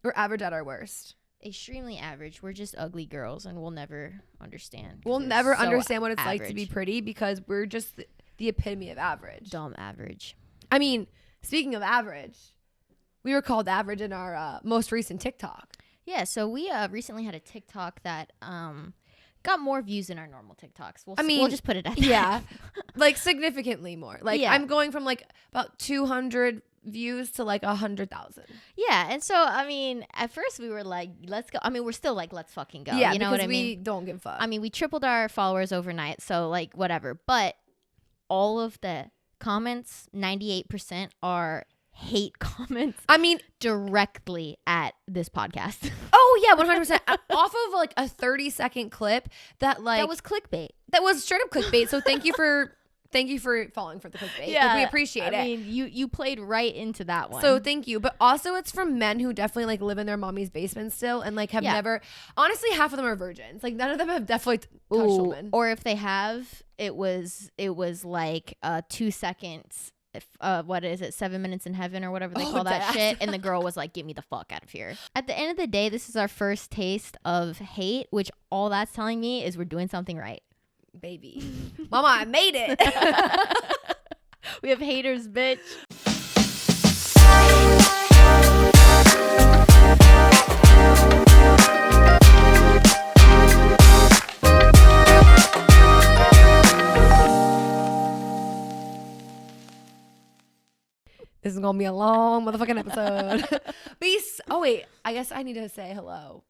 We're average at our worst. Extremely average. We're just ugly girls, and we'll never understand. We'll We're never so understand what it's average. like to be pretty because we're just the epitome of average. Dumb average. I mean, speaking of average, we were called average in our most recent TikTok. Yeah, so we recently had a TikTok that got more views than our normal TikToks. We'll just put it at that. Yeah, like significantly more. Like Yeah. I'm going from like about 200 views to like 100,000. Yeah, and so I mean, at first we were like, let's go. I mean, we're still like, let's fucking go. Yeah, you know what I mean? we don't give a fuck. I mean, we tripled our followers overnight, so like whatever. But all of the comments, 98% are hate comments. I mean, directly at this podcast. oh yeah, 100%. Off of like a 30-second clip that like That was clickbait. that was straight up clickbait. So thank you for falling for the clickbait. Like, we appreciate it. I mean, you played right into that one. So thank you. But also it's from men who definitely like live in their mommy's basement still and like have never, honestly, half of them are virgins. Like none of them have definitely touched a woman. Or if they have, it was like 2 seconds. What is it? 7 minutes in heaven or whatever they call that shit. And the girl was like, get me the fuck out of here. At the end of the day, this is our first taste of hate, which all that's telling me is we're doing something right. Baby. Mama, I made it. We have haters, bitch. This is gonna be a long motherfucking episode. Oh wait, I guess I need to say hello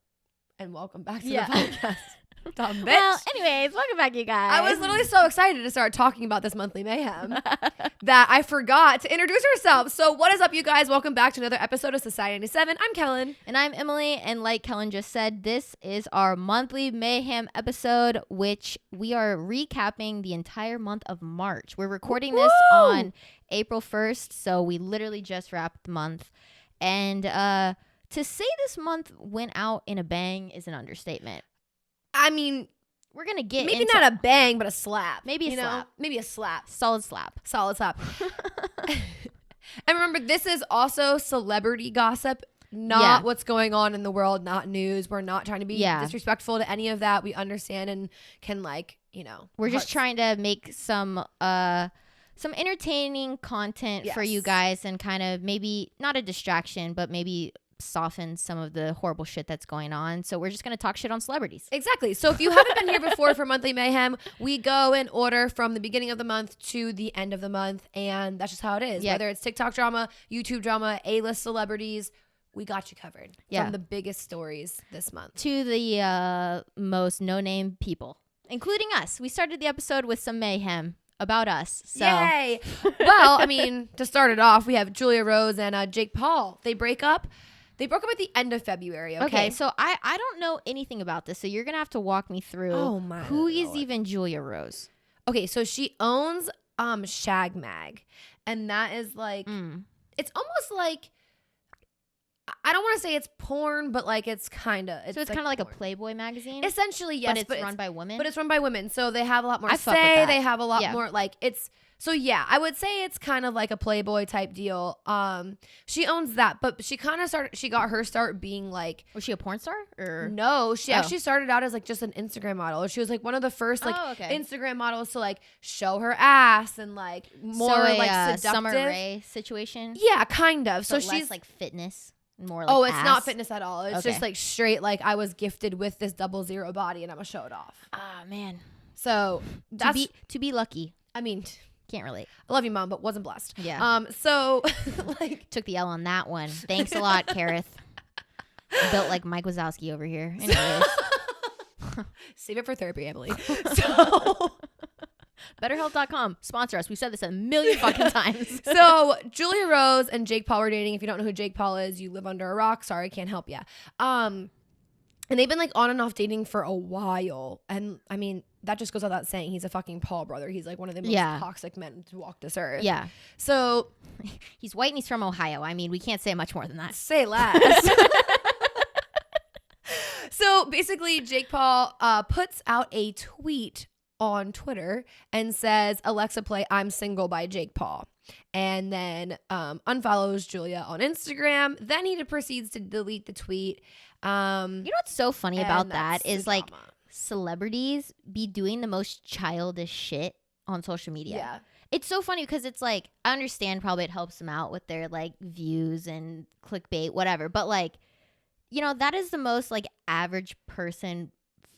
and welcome back to the podcast. Dumb bitch. Well, anyways, welcome back, you guys. I was literally so excited to start talking about this monthly mayhem that I forgot to introduce herself. So what is up, you guys? Welcome back to another episode of Society 97. I'm Kellen. And I'm Emily. And like Kellen just said, this is our monthly mayhem episode, which we are recapping the entire month of March. We're recording this on April 1st. So we literally just wrapped the month. And to say this month went out in a bang is an understatement. I mean, we're going to get maybe not a bang, but a slap. Maybe a slap. Maybe a slap. Solid slap. Solid slap. And remember, this is also celebrity gossip, not what's going on in the world, not news. We're not trying to be disrespectful to any of that. We understand and can we're just trying to make some entertaining content for you guys and kind of maybe not a distraction, but maybe soften some of the horrible shit that's going on. So we're just going to talk shit on celebrities. Exactly. So if you haven't been here before for Monthly Mayhem, we go in order from the beginning of the month to the end of the month. And that's just how it is. Whether it's TikTok drama, YouTube drama, A-list celebrities, we got you covered. From the biggest stories this month to the most no-name people, including us. We started the episode with some mayhem about us. So. Yay. Well, I mean, to start it off, we have Julia Rose and Jake Paul. They break up. They broke up at the end of February, okay? So I don't know anything about this, so you're going to have to walk me through who is even Julia Rose. Okay, so she owns Shag Mag, and that is like, it's almost like, I don't want to say it's porn, but like it's kind of. So it's kind of like a Playboy magazine? Essentially, yes. But it's run by women? But it's run by women, so they have a lot more say. They have a lot more, like, it's... So yeah, I would say it's kind of like a Playboy type deal. She owns that, but she kind of she got her start being like. Was she a porn star? Or no, she actually started out as like just an Instagram model. She was like one of the first Instagram models to like show her ass and like more like seductive. Summer Rae situation. Yeah, kind of. So she's like fitness. More like it's not fitness at all. It's just like straight like I was gifted with this 00 body and I'm gonna show it off. Ah man. So that's to be lucky. I mean. Can't relate. I love you, Mom, but wasn't blessed. Yeah. So like took the L on that one. Thanks a lot, Kareth. Built like Mike Wazowski over here. Anyways. Save it for therapy, Emily. So BetterHelp.com. Sponsor us. We've said this a million fucking times. So Julia Rose and Jake Paul were dating. If you don't know who Jake Paul is, you live under a rock. Sorry, can't help you. And they've been like on and off dating for a while. And I mean, that just goes without saying. He's a fucking Paul brother. He's like one of the most toxic men to walk this earth. Yeah. So he's white and he's from Ohio. I mean, we can't say much more than that. Say less. So basically, Jake Paul puts out a tweet on Twitter and says, Alexa, play I'm Single by Jake Paul. and then unfollows Julia on Instagram. Then he proceeds to delete the tweet. You know what's so funny about that is like drama. celebrities be doing the most childish shit on social media. Yeah. It's so funny because it's like, I understand probably it helps them out with their like views and clickbait, whatever. But like, you know, that is the most like average person,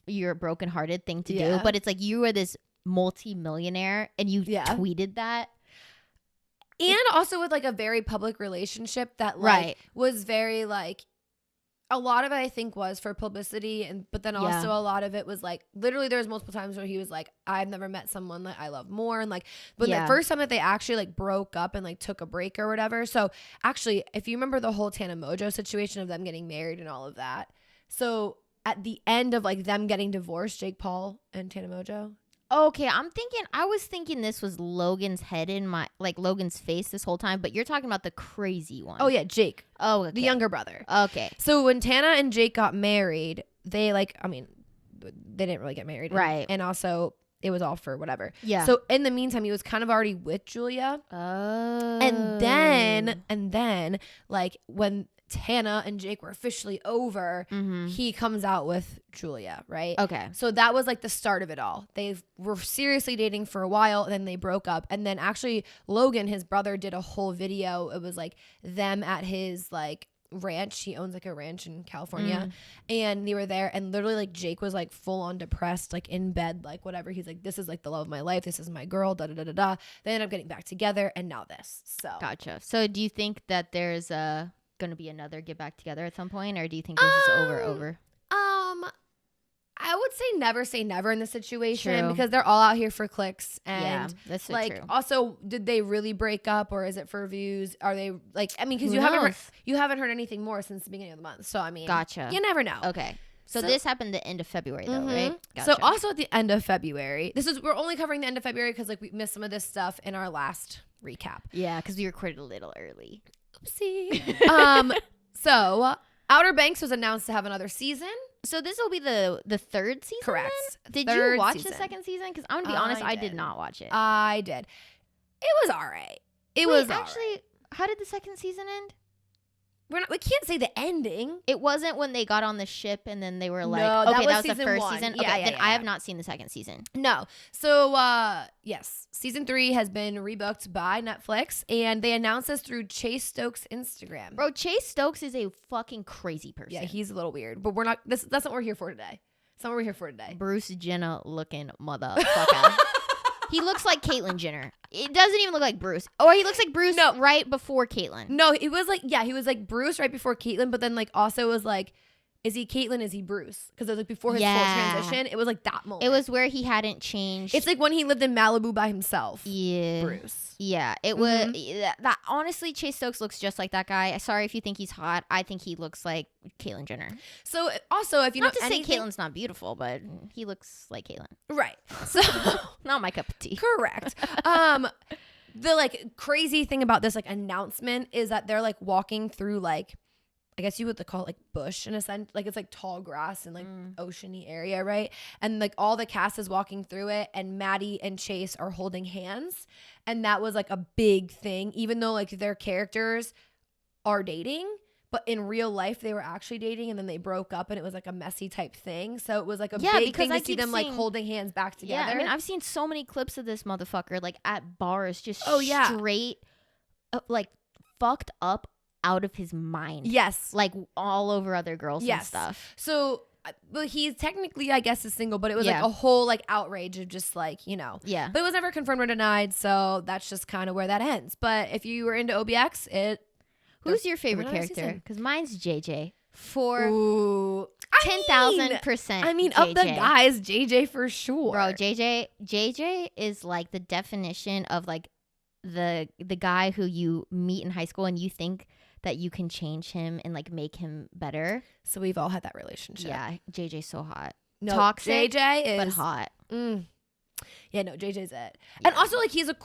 you're brokenhearted thing to do. But it's like you were this multi-millionaire and you tweeted that. And also with like a very public relationship that like was very like, a lot of it I think was for publicity, but then also a lot of it was like literally there was multiple times where he was like, I've never met someone that I love more, and like, but the first time that they actually like broke up and like took a break or whatever. So actually, if you remember the whole Tana Mojo situation of them getting married and all of that, so at the end of like them getting divorced, Jake Paul and Tana Mojo. Okay, I was thinking this was Logan's head in my, like Logan's face this whole time, but you're talking about the crazy one. Oh yeah, Jake. Oh, okay. The younger brother. Okay. So when Tana and Jake got married, they like, I mean, they didn't really get married. Right. And also it was all for whatever. Yeah. So in the meantime, he was kind of already with Julia. Oh. And then like when Tana and Jake were officially over, he comes out with Julia, right? Okay. So that was like the start of it all. They were seriously dating for a while, and then they broke up. And then actually Logan, his brother, did a whole video. It was like them at his like ranch. He owns like a ranch in California, and they were there, and literally like Jake was like full on depressed, like in bed, like whatever. He's like, this is like the love of my life. This is my girl, da da da da da. They ended up getting back together, and now this. So gotcha. So do you think that there's gonna be another get back together at some point, or do you think this is over? I would say never in this situation. True. Because they're all out here for clicks, and that's so like true. Also, did they really break up, or is it for views? Are they like, I mean, because Who you haven't heard anything more since the beginning of the month, so I mean, gotcha. You never know. Okay. So this happened the end of February though, right? Gotcha. So also at the end of February, we're only covering the end of February because like we missed some of this stuff in our last recap. Yeah, because we recorded a little early. Oopsie. So Outer Banks was announced to have another season. So this will be the third season. Correct. Then? Did you watch the second season? Because I'm gonna be honest, I did not watch it. I did. It was all right. It was actually. All right. How did the second season end? We can't say the ending. It wasn't when they got on the ship and then they were like, no, okay, that was the first 1. season. Yeah, okay, yeah, then yeah, I have not seen the second season. No. So yes, season 3 has been rebooked by Netflix, and they announced this through Chase Stokes' Instagram. Bro, Chase Stokes is a fucking crazy person. Yeah, he's a little weird, but we're not. That's not what we're here for today. That's not what we're here for today. Bruce Jenner looking motherfucker. He looks like Caitlyn Jenner. It doesn't even look like Bruce. Or he looks like Bruce right before Caitlyn. No, it was like, he was like Bruce right before Caitlyn, but then like also was like, is he Caitlyn? Is he Bruce? Because it was like before his full transition. It was like that moment. It was where he hadn't changed. It's like when he lived in Malibu by himself. Yeah. Bruce. Yeah. It was that. Honestly, Chase Stokes looks just like that guy. Sorry if you think he's hot. I think he looks like Caitlyn Jenner. So also, if you not know to anything, say Caitlyn's not beautiful, but he looks like Caitlyn. Right. So not my cup of tea. Correct. The like crazy thing about this like announcement is that they're like walking through like, I guess you would call it like bush in a sense, like it's like tall grass and like oceany area, right? And like all the cast is walking through it, and Maddie and Chase are holding hands, and that was like a big thing, even though like their characters are dating, but in real life they were actually dating, and then they broke up, and it was like a messy type thing. So it was like a big thing to see them like holding hands back together. Yeah, I mean, I've seen so many clips of this motherfucker like at bars, just straight like fucked up out of his mind. Yes. Like all over other girls and stuff. So well, he's technically, I guess, is single, but it was like a whole like outrage of just like, you know. Yeah. But it was never confirmed or denied, so that's just kind of where that ends. But if you were into OBX, who's your favorite character? Because mine's JJ. For 10,000%. I mean, of the guys, JJ for sure. Bro, JJ is like the definition of like the guy who you meet in high school and you think that you can change him and like make him better. So we've all had that relationship. Yeah, JJ's so hot. No, toxic, JJ is but hot. Yeah, no, JJ's it. Yeah. And also like he's a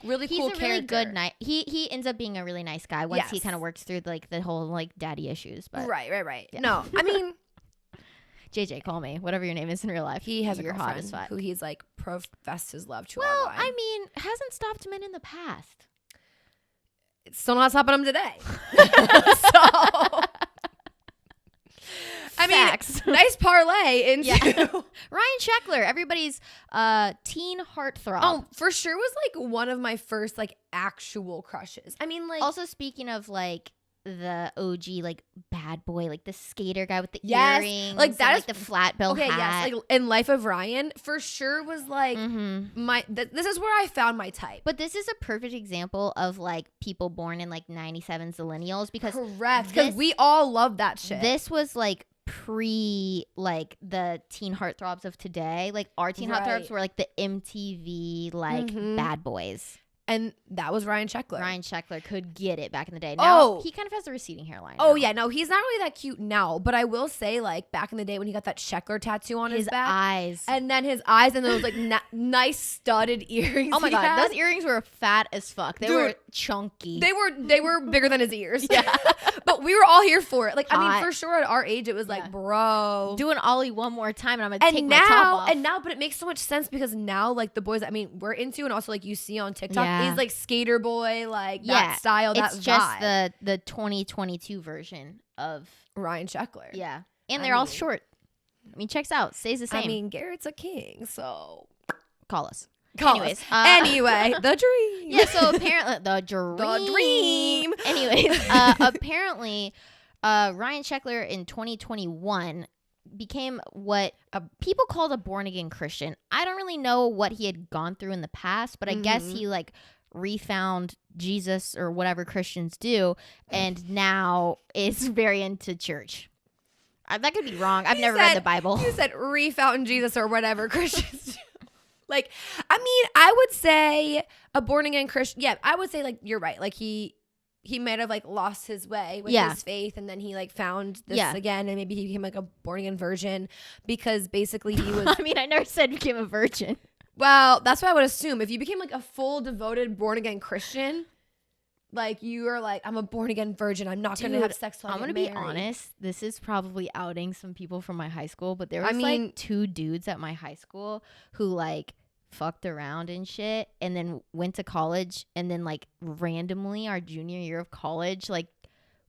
really cool character. Really good he ends up being a really nice guy once he kind of works through like the whole like daddy issues. But right. Yeah. No, I mean JJ, call me, whatever your name is in real life. He has a girlfriend who he's like professed his love to. Well, online. I mean, hasn't stopped men in the past. It's still not stopping him today. So, I Facts. mean, nice parlay into. Yeah. Ryan Sheckler, everybody's teen heartthrob. Oh, for sure was like one of my first like actual crushes. I mean, like Also, speaking of like the OG like bad boy, like the skater guy with the Yes, earrings, like that and, is- like the flat bill okay, hat. yes, like in Life of Ryan, for sure was like my. This is where I found my type. But this is a perfect example of like people born in like 97 millennials because Correct, because this- we all love that shit. this was like pre like the teen heartthrobs of today. Like our teen Right. heartthrobs were like the MTV like Mhm. bad boys. And that was Ryan Sheckler. Ryan Sheckler could get it back in the day. Now Oh. he kind of has a receding hairline. Oh now. yeah, no, he's not really that cute now. But I will say, like back in the day when he got that Sheckler tattoo on his His back, eyes. and then his eyes, and those like nice studded earrings. Oh my he god, had. those earrings were fat as fuck. They Dude, were chunky. They were bigger than his ears. Yeah. But we were all here for it. Like I Hot. mean, for sure at our age, it was Yeah. like, bro. Do an ollie one more time, and I'm gonna take And my top off. now, but it makes so much sense because now, like the boys, I mean, we're into, and also like you see on TikTok, Yeah. is like skater boy, like Yeah, that style, that it's just vibe. the 2022 version of Ryan Sheckler. yeah, and I they're all mean- short. I mean, checks out, stays the same. I mean, Garrett's a king, so call us. call Anyways, us. uh, Anyway, the dream. Yeah, so apparently the dream. The dream. Anyways, apparently, Ryan Sheckler in 2021 became what people called a born again Christian. I don't really know what he had gone through in the past, but I guess he like refound Jesus or whatever Christians do, and now is very into church. That could be wrong. I've never read the Bible. You said refound Jesus or whatever Christians do. Like, I mean, I would say a born again Christian. Yeah, I would say like you're right. Like he might have like lost his way with his faith, and then he like found this again, and maybe he became like a born again virgin because basically he was. I mean, I never said became a virgin. Well, that's what I would assume. If you became like a full devoted born again Christian, like you are like, I'm a born again virgin. I'm not going to have sex till I I'm get gonna be married. honest. This is probably outing some people from my high school, but there I was mean- like two dudes at my high school who like fucked around and shit, and then went to college, and then like randomly our junior year of college like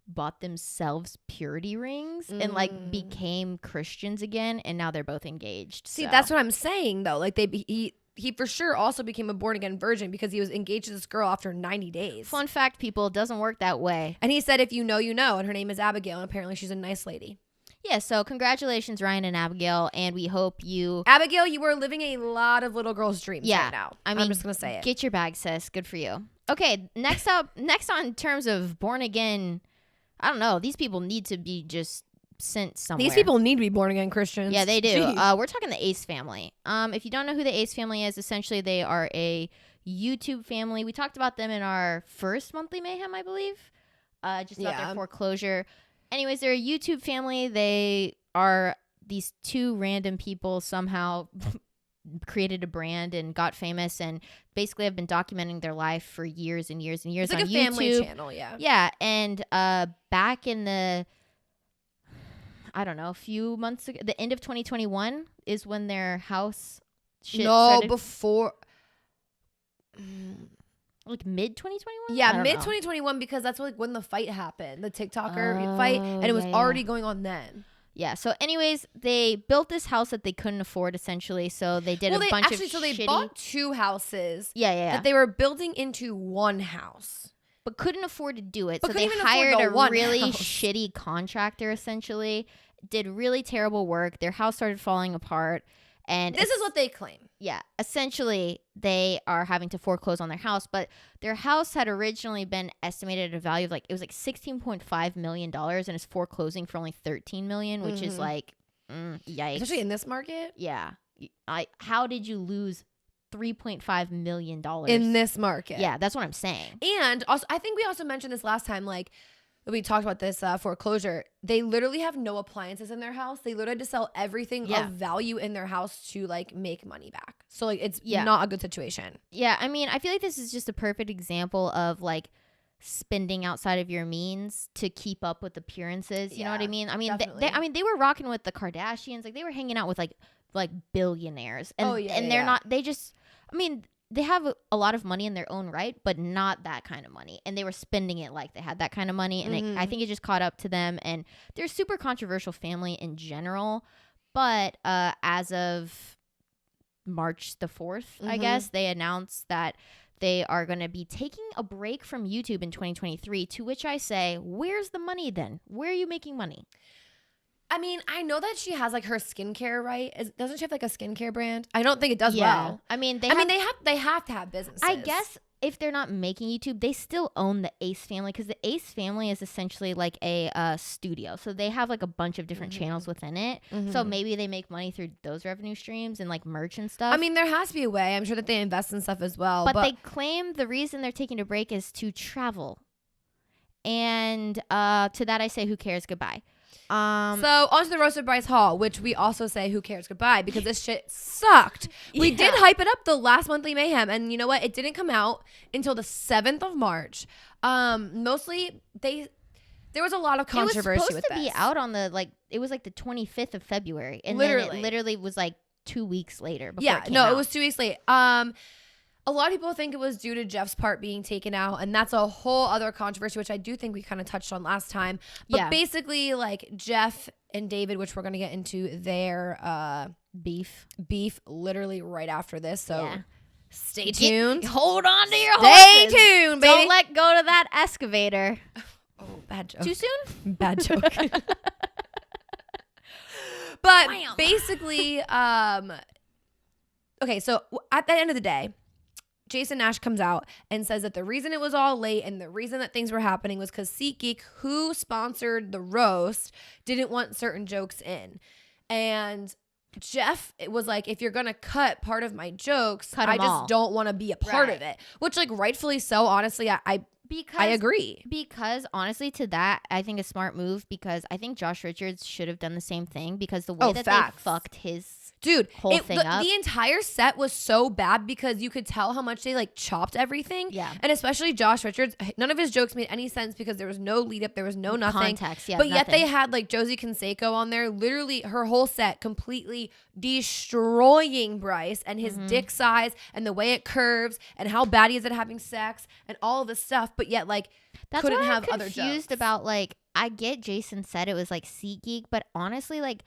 bought themselves purity rings and like became Christians again, and now they're both engaged. See, so. that's what I'm saying though. Like he for sure also became a born again virgin because he was engaged to this girl after 90 days. Fun fact, people, it doesn't work that way. And he said, if you know, you know. And her name is Abigail. And apparently she's a nice lady. Yeah, so congratulations, Ryan and Abigail, and we hope you Abigail, you are living a lot of little girls' dreams right now. I mean, I'm just going to say it. Get your bag, sis. Good for you. Okay, next on in terms of born again, I don't know. These people need to be just sent somewhere. These people need to be born again Christians. Yeah, they do. Jeez. We're talking the Ace family. If you don't know who the Ace family is, essentially they are a YouTube family. We talked about them in our first monthly mayhem, I believe. Just about their foreclosure. Anyways, they're a YouTube family. They are these two random people somehow created a brand and got famous, and basically have been documenting their life for years and years and years It's like on a YouTube. family channel, yeah. Yeah, and back in the, I don't know, a few months ago, the end of 2021 is when their house shit started. Before. Like mid 2021? Yeah, mid 2021 because that's like when the fight happened, the TikToker fight, and it was already going on then. Yeah. So, anyways, they built this house that they couldn't afford, essentially. So they did a bunch of so they shitty. bought two houses. Yeah. That they were building into one house. But couldn't afford to do it. But So they couldn't even afford hired the a one really house. shitty contractor, essentially. Did really terrible work. Their house started falling apart. And This is what they claim. yeah, essentially they are having to foreclose on their house, but their house had originally been estimated at a value of like, it was like $16.5 million, and it's foreclosing for only $13 million, which is like, yikes. Especially in this market. Yeah. How did you lose $3.5 million In this market. Yeah, that's what I'm saying. And also, I think we also mentioned this last time, like, we talked about this foreclosure. They literally have no appliances in their house. They literally had to sell everything of value in their house to like make money back. So like it's not a good situation. Yeah, I mean, I feel like this is just a perfect example of like spending outside of your means to keep up with appearances. You know what I mean? I mean, they were rocking with the Kardashians. Like they were hanging out with like billionaires. And, and they're not. They just. I mean, they have a lot of money in their own right, but not that kind of money. And they were spending it like they had that kind of money. And I think it just caught up to them. And they're a super controversial family in general. But as of March the 4th, I guess, they announced that they are going to be taking a break from YouTube in 2023, to which I say, where's the money then? Where are you making money? I mean, I know that she has like her skincare, right? Doesn't she have like a skincare brand? I don't think it does well. I mean, they have to have businesses. I guess if they're not making YouTube, they still own the Ace family, because the Ace family is essentially like a studio. So they have like a bunch of different channels within it. So maybe they make money through those revenue streams and like merch and stuff. I mean, there has to be a way. I'm sure that they invest in stuff as well. But they claim the reason they're taking a break is to travel. And to that I say, who cares? Goodbye. So on to the roast of Bryce Hall, which we also say who cares goodbye, because this shit sucked. We did hype it up the last Monthly Mayhem, and you know what? It didn't come out until the 7th of March. Mostly there was a lot of controversy with this. It was supposed to be out on it was like the 25th of February, and then it literally was like 2 weeks later before it came out. It was 2 weeks late. A lot of people think it was due to Jeff's part being taken out, and that's a whole other controversy, which I do think we kind of touched on last time. But basically, like, Jeff and David, which we're going to get into their beef literally right after this. So stay tuned. Hold on to your horses. Stay tuned, baby. Don't let go to that excavator. Oh, bad joke. Too soon? Bad joke. But basically, okay, so at the end of the day, Jason Nash comes out and says that the reason it was all late and the reason that things were happening was because SeatGeek, who sponsored the roast, didn't want certain jokes in. And Jeff, it was like, if you're going to cut part of my jokes, I just don't want to be a part of it. Which, like, rightfully so, honestly, I agree. Because, honestly, to that, I think a smart move, because I think Josh Richards should have done the same thing, because the way they fucked his whole thing up. The entire set was so bad, because you could tell how much they, like, chopped everything. Yeah. And especially Josh Richards, none of his jokes made any sense, because there was no lead up, there was no nothing. Context, but yet they had, like, Josie Canseco on there, literally her whole set completely destroying Bryce and his dick size and the way it curves and how bad he is at having sex and all of this stuff. But yet, like, couldn't have other jokes. I'm confused about, like, I get Jason said it was like SeatGeek, but honestly, like,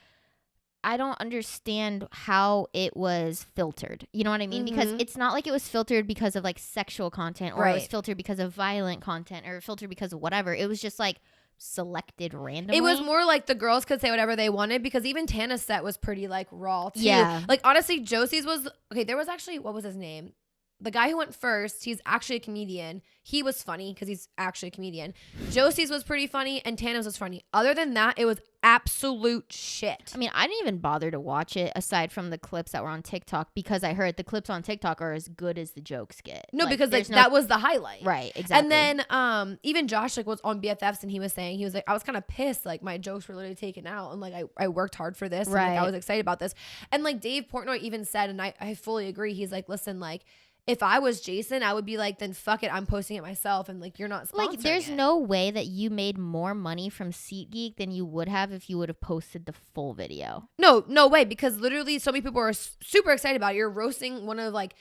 I don't understand how it was filtered. You know what I mean? Because it's not like it was filtered because of like sexual content, or it was filtered because of violent content, or filtered because of whatever. It was just like selected randomly. It was more like the girls could say whatever they wanted, because even Tana's set was pretty like raw too. Yeah. Like, honestly, Josie's was okay. There was actually, what was his name? The guy who went first, he's actually a comedian. He was funny because he's actually a comedian. Josie's was pretty funny, and Tana's was funny. Other than that, it was absolute shit. I mean, I didn't even bother to watch it aside from the clips that were on TikTok, because I heard the clips on TikTok are as good as the jokes get. No, because like, that was the highlight. Right, exactly. And then even Josh like was on BFFs, and he was saying, he was like, I was kind of pissed. Like, my jokes were literally taken out, and like I worked hard for this. And, like, I was excited about this. And like Dave Portnoy even said, and I fully agree, he's like, listen, like, if I was Jason, I would be like, then fuck it, I'm posting it myself, and like, you're not sponsoring like, there's no way that you made more money from SeatGeek than you would have if you would have posted the full video. No way, because literally so many people are super excited about it. You're roasting one of like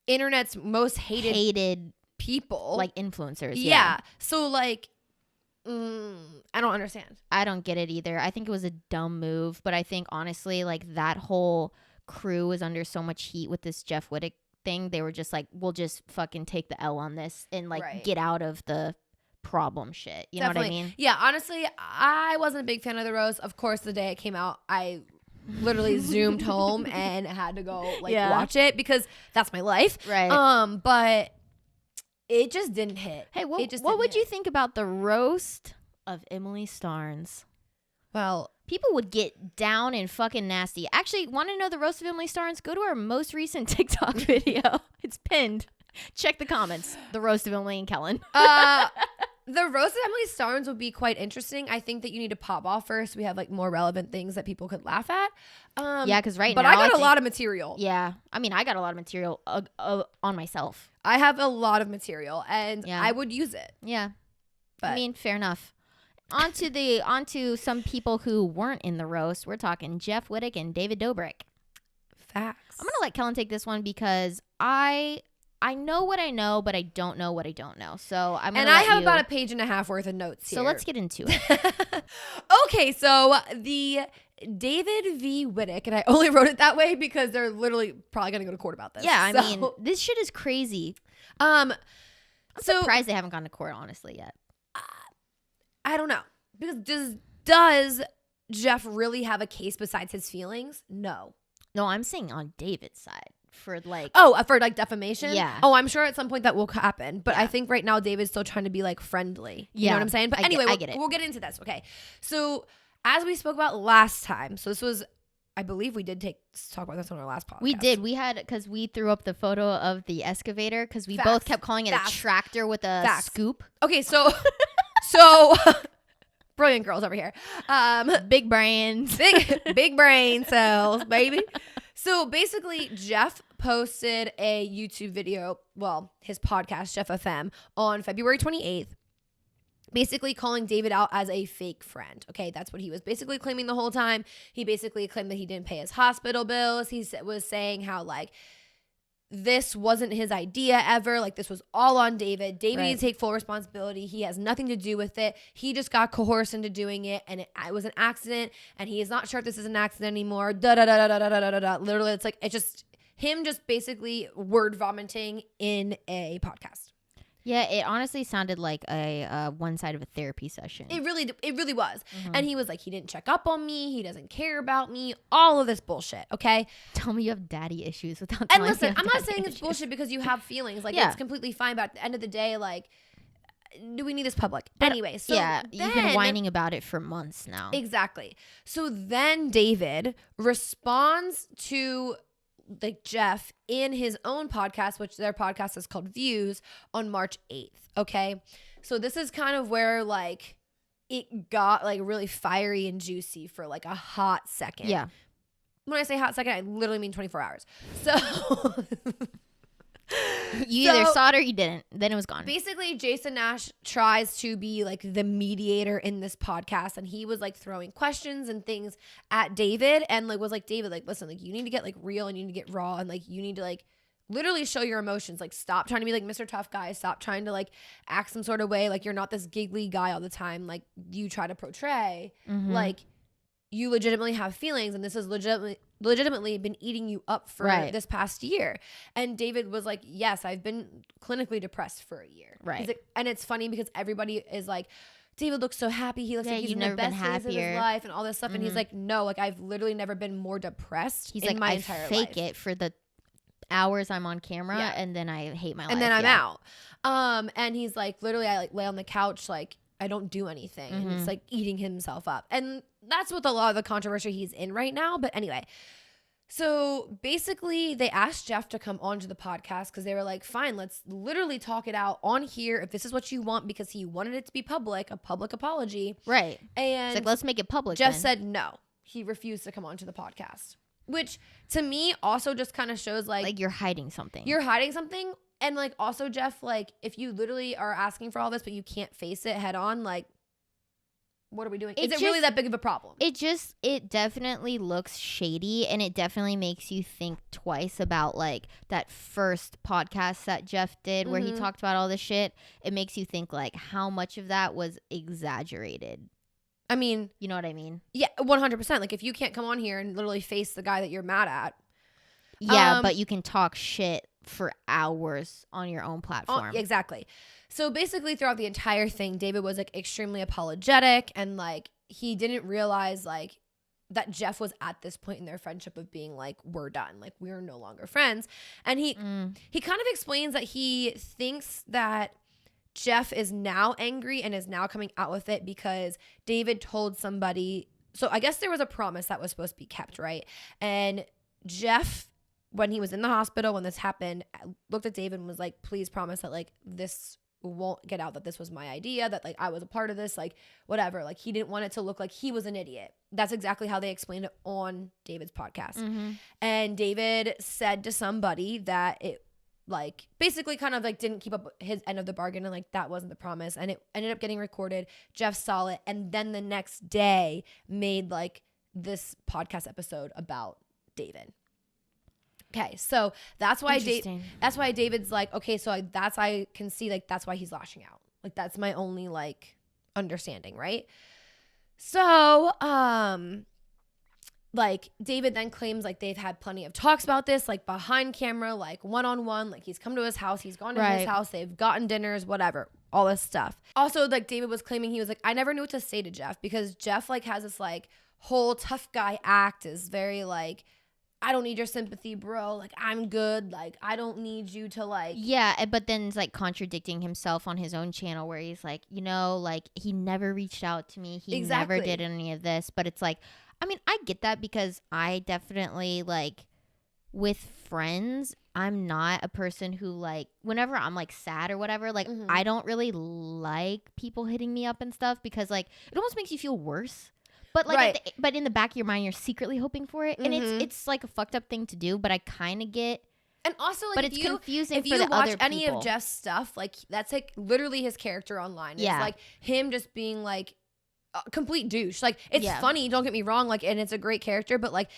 internet's most hated people, like influencers. Yeah. So like, I don't understand. I don't get it either. I think it was a dumb move, but I think honestly, like, that whole crew was under so much heat with this Jeff Wittek thing. They were just like, we'll just fucking take the L on this and like get out of the problem shit. You know what I mean? Yeah, honestly, I wasn't a big fan of the roast. Of course, the day it came out, I literally zoomed home and had to go like watch it, because that's my life. Right. But it just didn't hit. Hey, what would you think about the roast of Emily Starnes? Well, people would get down and fucking nasty. Actually, want to know the roast of Emily Starnes? Go to our most recent TikTok video. It's pinned. Check the comments. The roast of Emily and Kellen. The roast of Emily Starnes would be quite interesting. I think that you need to pop off first. We have like more relevant things that people could laugh at. Yeah, because now, but I got a lot of material. Yeah, I mean, I got a lot of material on myself. I have a lot of material, and I would use it. Yeah, but I mean, fair enough. Onto some people who weren't in the roast. We're talking Jeff Wittek and David Dobrik. Facts. I'm gonna let Kellen take this one, because I I know what I know, but I don't know what I don't know. So I'm gonna And I have about a page and a half worth of notes here. So let's get into it. Okay, so the David v. Wittick, and I only wrote it that way because they're literally probably gonna go to court about this. Yeah, I So, mean, this shit is crazy. I'm Surprised they haven't gone to court, honestly, yet. I don't know, because does Jeff really have a case besides his feelings? No. No, I'm saying on David's side for like. Oh, for like defamation? Yeah. Oh, I'm sure at some point that will happen. But Yeah. I think right now David's still trying to be like friendly. You Yeah, know what I'm saying? But I anyway, get it. we'll get into this. Okay. So as we spoke about last time, so this was, I believe we did talk about this on our last podcast. We did. We had, because we threw up the photo of the excavator because we Facts. both kept calling it Facts. a tractor with a Facts. scoop. Okay, so brilliant girls over here. Big brains. Big brain cells, baby. So basically, Jeff posted a YouTube video, well, his podcast, Jeff FM, on February 28th, basically calling David out as a fake friend. Okay, that's what he was basically claiming the whole time. He basically claimed that he didn't pay his hospital bills. He was saying how, like, this wasn't his idea ever. Like, this was all on David. David needs to take full responsibility. He has nothing to do with it. He just got coerced into doing it, and it was an accident, and he is not sure if this is an accident anymore. Literally, it's like, it's just him just basically word vomiting in a podcast. Yeah, it honestly sounded like a one side of a therapy session. It really was. Mm-hmm. And he was like, he didn't check up on me. He doesn't care about me. All of this bullshit. Okay. Tell me you have daddy issues without and telling listen, me. I'm not saying it's bullshit because you have feelings. Like, it's completely fine. But at the end of the day, like, do we need this public? But anyway, so yeah, you've been whining about it for months now. Exactly. So then David responds to like Jeff in his own podcast, which their podcast is called Views, on March 8th. Okay. So this is kind of where like it got like really fiery and juicy for like a hot second. Yeah. When I say hot second, I literally mean 24 hours. So you either saw it or you didn't. Then it was gone. Basically, Jason Nash tries to be like the mediator in this podcast, and he was like throwing questions and things at David, and like was like, David, like, listen, like, you need to get like real and you need to get raw, and like you need to like literally show your emotions. Like, stop trying to be like Mr. Tough Guy. Stop trying to like act some sort of way. Like, you're not this giggly guy all the time. Like, you try to portray. Mm-hmm. Like, you legitimately have feelings, and this has legitimately been eating you up for this past year. And David was like, yes, I've been clinically depressed for a year. Right. Like, and it's funny because everybody is like, David looks so happy. He looks like he's in the best days of his life and all this stuff. Mm-hmm. And he's like, no, like, I've literally never been more depressed in my entire life. I fake it for the hours I'm on camera, and then I hate my life. And then I'm out. And he's like, literally, I like lay on the couch, like, I don't do anything. Mm-hmm. And it's like eating himself up. And that's with a lot of the controversy he's in right now. But anyway, so basically they asked Jeff to come onto the podcast because they were like, fine, let's literally talk it out on here if this is what you want, because he wanted it to be public, a public apology. Right. And it's like, let's make it public. Jeff said no. He refused to come onto the podcast, which to me also just kind of shows like you're hiding something. You're hiding something. And like also, Jeff, like, if you literally are asking for all this but you can't face it head on, like, what are we doing? Is it really that big of a problem? It definitely looks shady, and it definitely makes you think twice about like that first podcast that Jeff did where he talked about all this shit. It makes you think like how much of that was exaggerated. I mean, you know what I mean? Yeah, 100%. Like, if you can't come on here and literally face the guy that you're mad at. Yeah, but you can talk shit for hours on your own platform. Exactly. So basically throughout the entire thing, David was like extremely apologetic, and like he didn't realize like that Jeff was at this point in their friendship of being like, we're done, like we're no longer friends. And he kind of explains that he thinks that Jeff is now angry and is now coming out with it because David told somebody. So I guess there was a promise that was supposed to be kept, right? And Jeff, when he was in the hospital when this happened, looked at David and was like, please promise that like this won't get out, that this was my idea, that like I was a part of this, like whatever. Like, he didn't want it to look like he was an idiot. That's exactly how they explained it on David's podcast. Mm-hmm. And David said to somebody that it like basically kind of like didn't keep up his end of the bargain, and like that wasn't the promise, and it ended up getting recorded. Jeff saw it, and then the next day made like this podcast episode about David. Okay, so that's why Interesting. that's why David's like, okay, so I can see like that's why he's lashing out. Like that's my only like understanding, right? So, like David then claims like they've had plenty of talks about this, like behind camera, like one-on-one, like he's come to his house, he's gone to his house, they've gotten dinners, whatever, all this stuff. Also, like David was claiming, he was like, I never knew what to say to Jeff, because Jeff like has this like whole tough guy act, is very like, I don't need your sympathy, bro. Like, I'm good. Like, I don't need you to like. Yeah, but then it's like contradicting himself on his own channel where he's like, like he never reached out to me. He never did any of this. But it's like, I mean, I get that, because I definitely like with friends, I'm not a person who like, whenever I'm like sad or whatever, like I don't really like people hitting me up and stuff, because like it almost makes you feel worse. But like, but in the back of your mind, you're secretly hoping for it, and it's like a fucked up thing to do. But I kind of get, and also like, but it's confusing if for you the watch other any people. of Jeff's stuff, like that's like literally his character online. It's like him just being like a complete douche. Like it's funny, don't get me wrong, like, and it's a great character, but like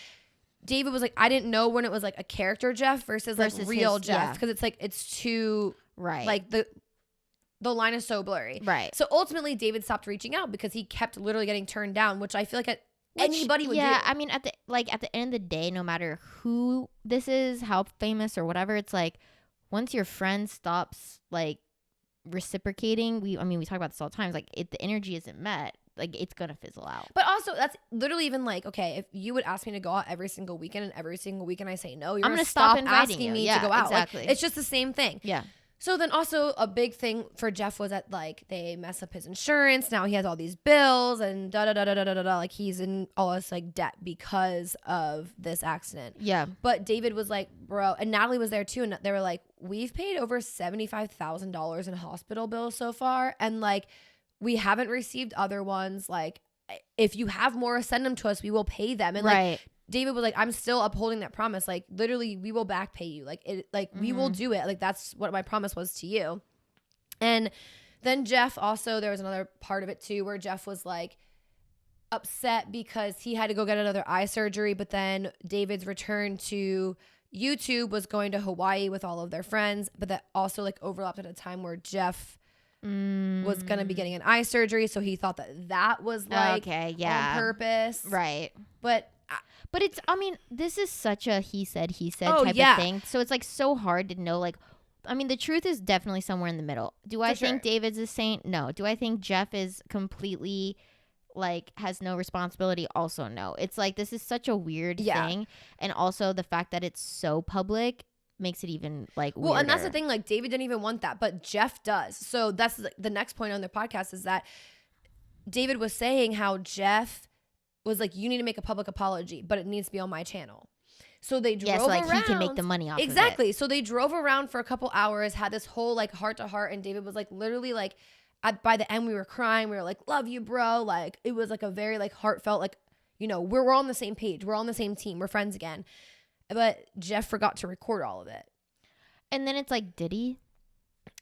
David was like, I didn't know when it was like a character Jeff versus like real Jeff, because it's like it's too like the line is so blurry. Right. So ultimately, David stopped reaching out because he kept literally getting turned down, which I feel like anybody would do. Yeah, I mean, at the end of the day, no matter who this is, how famous or whatever, it's like once your friend stops like reciprocating, we talk about this all the time. Like if the energy isn't met, like it's gonna fizzle out. But also, that's literally even like, okay, if you would ask me to go out every single weekend and every single weekend I say no, you're gonna stop asking me to go out. Exactly. Like, it's just the same thing. Yeah. So then also a big thing for Jeff was that like they mess up his insurance. Now he has all these bills and da da da da da da da. Like he's in all this like debt because of this accident. Yeah. But David was like, bro, and Natalie was there too, and they were like, we've paid over $75,000 in hospital bills so far, and like we haven't received other ones. Like if you have more, send them to us. We will pay them. And like David was like, I'm still upholding that promise. Like literally, we will back pay you. Like it, like we will do it. Like that's what my promise was to you. And then Jeff also, there was another part of it too, where Jeff was like upset because he had to go get another eye surgery. But then David's return to YouTube was going to Hawaii with all of their friends. But that also like overlapped at a time where Jeff was going to be getting an eye surgery. So he thought that was like on purpose. Right. But it's, I mean, this is such a he said type of thing. So it's like so hard to know. Like, I mean, the truth is definitely somewhere in the middle. Do I think David's a saint? No. Do I think Jeff is completely like has no responsibility? Also no. It's like, this is such a weird thing. And also the fact that it's so public makes it even like weirder. Well, and that's the thing, like David didn't even want that, but Jeff does. So that's the next point on the podcast, is that David was saying how Jeff was like, you need to make a public apology, but it needs to be on my channel. So they drove so like around. He can make the money off exactly. of it. So they drove around for a couple hours, had this whole like heart to heart, and David was like literally like by the end we were crying. We were like, love you, bro. Like it was like a very like heartfelt, like, you know, we're on the same page. We're on the same team. We're friends again. But Jeff forgot to record all of it. And then it's like, did he?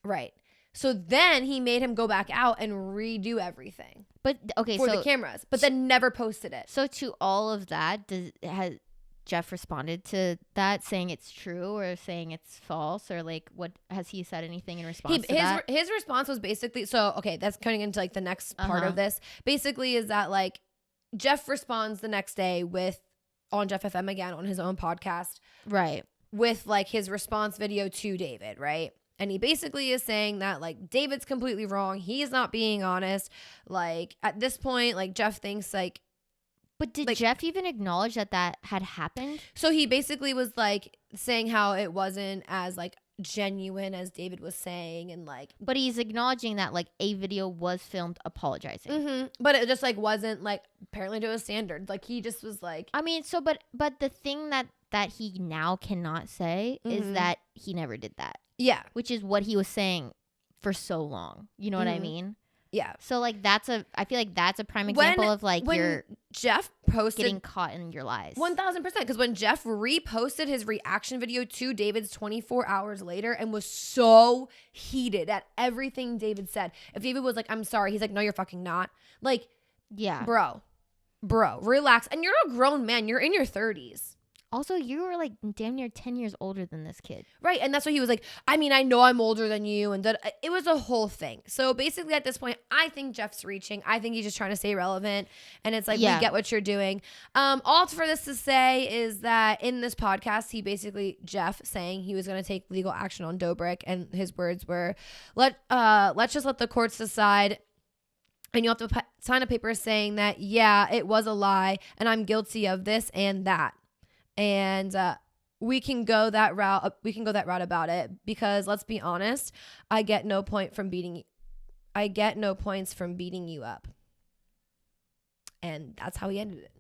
Right. So then he made him go back out and redo everything. But okay, for the cameras, but then never posted it. So to all of that, has Jeff responded to that, saying it's true or saying it's false, or like what has he said anything in response to that? His response was basically, so okay, that's coming into like the next part of this. Basically, is that like Jeff responds the next day on Jeff FM again on his own podcast, right? With like his response video to David, right? And he basically is saying that like David's completely wrong. He's not being honest. Like at this point, like Jeff thinks like. But did Jeff even acknowledge that had happened? So he basically was like saying how it wasn't as like genuine as David was saying, and like. But he's acknowledging that like a video was filmed apologizing. Mm-hmm. But it just like wasn't like apparently to a standard. Like he just was like. I mean, so but the thing that he now cannot say is that he never did that. Yeah. Which is what he was saying for so long. You know what I mean? Yeah. So like I feel like that's a prime example of like when Jeff posted getting caught in your lies. 1000%. Because when Jeff reposted his reaction video to David's 24 hours later and was so heated at everything David said. If David was like, I'm sorry, he's like, no, you're fucking not. Like, yeah, bro, relax. And you're a grown man. You're in your 30s. Also, you were like damn near 10 years older than this kid. Right. And that's why he was like, I mean, I know I'm older than you. And it was a whole thing. So basically at this point, I think Jeff's reaching. I think he's just trying to stay relevant. And it's like, we get what you're doing. All for this to say is that in this podcast, he basically, Jeff saying he was going to take legal action on Dobrik. And his words were, let's just let the courts decide. And you have to sign a paper saying that, yeah, it was a lie. And I'm guilty of this and that. And we can go that route. We can go that route about it because let's be honest, I get no points from beating you up. And that's how he ended it.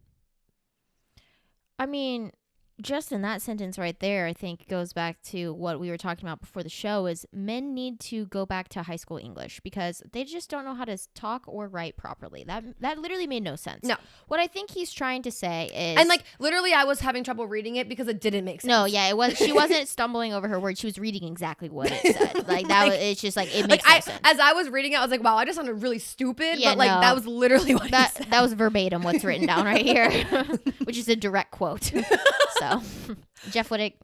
I mean, just in that sentence right there, I think goes back to what we were talking about before the show is men need to go back to high school English because they just don't know how to talk or write properly. That literally made no sense. No. What I think he's trying to say is... And like literally I was having trouble reading it because it didn't make sense. No, yeah, she wasn't stumbling over her words. She was reading exactly what it said. Like that was, it's just like, it makes no sense. As I was reading it, I was like, wow, I just sounded really stupid. But like that was literally what he said. That was verbatim what's written down right here, which is a direct quote. So... Jeff Wittick,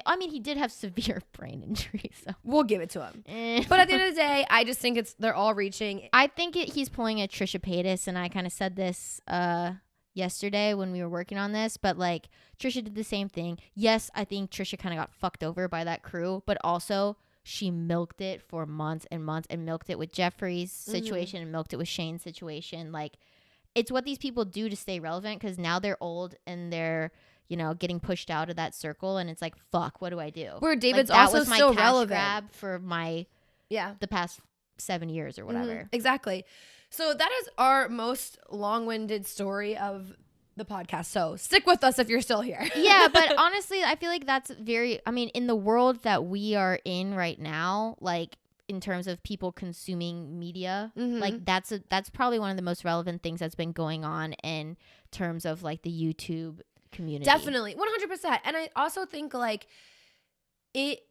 I mean, he did have severe brain injury, so we'll give it to him. But at the end of the day, I just think they're all reaching. I think he's pulling a Trisha Paytas, and I kind of said this yesterday when we were working on this, but like Trisha did the same thing. Yes, I think Trisha kind of got fucked over by that crew, but also she milked it for months and months and milked it with Jeffrey's situation and milked it with Shane's situation. Like, it's what these people do to stay relevant because now they're old and they're, you know, getting pushed out of that circle, and it's like, fuck, what do I do? Where David's like, also still relevant. Grab for the past 7 years or whatever. Exactly. So that is our most long-winded story of the podcast. So stick with us if you're still here. Yeah, but honestly, I feel like that's in the world that we are in right now, like in terms of people consuming media, like that's probably one of the most relevant things that's been going on in terms of like the YouTube community. Definitely 100%. And I also think like it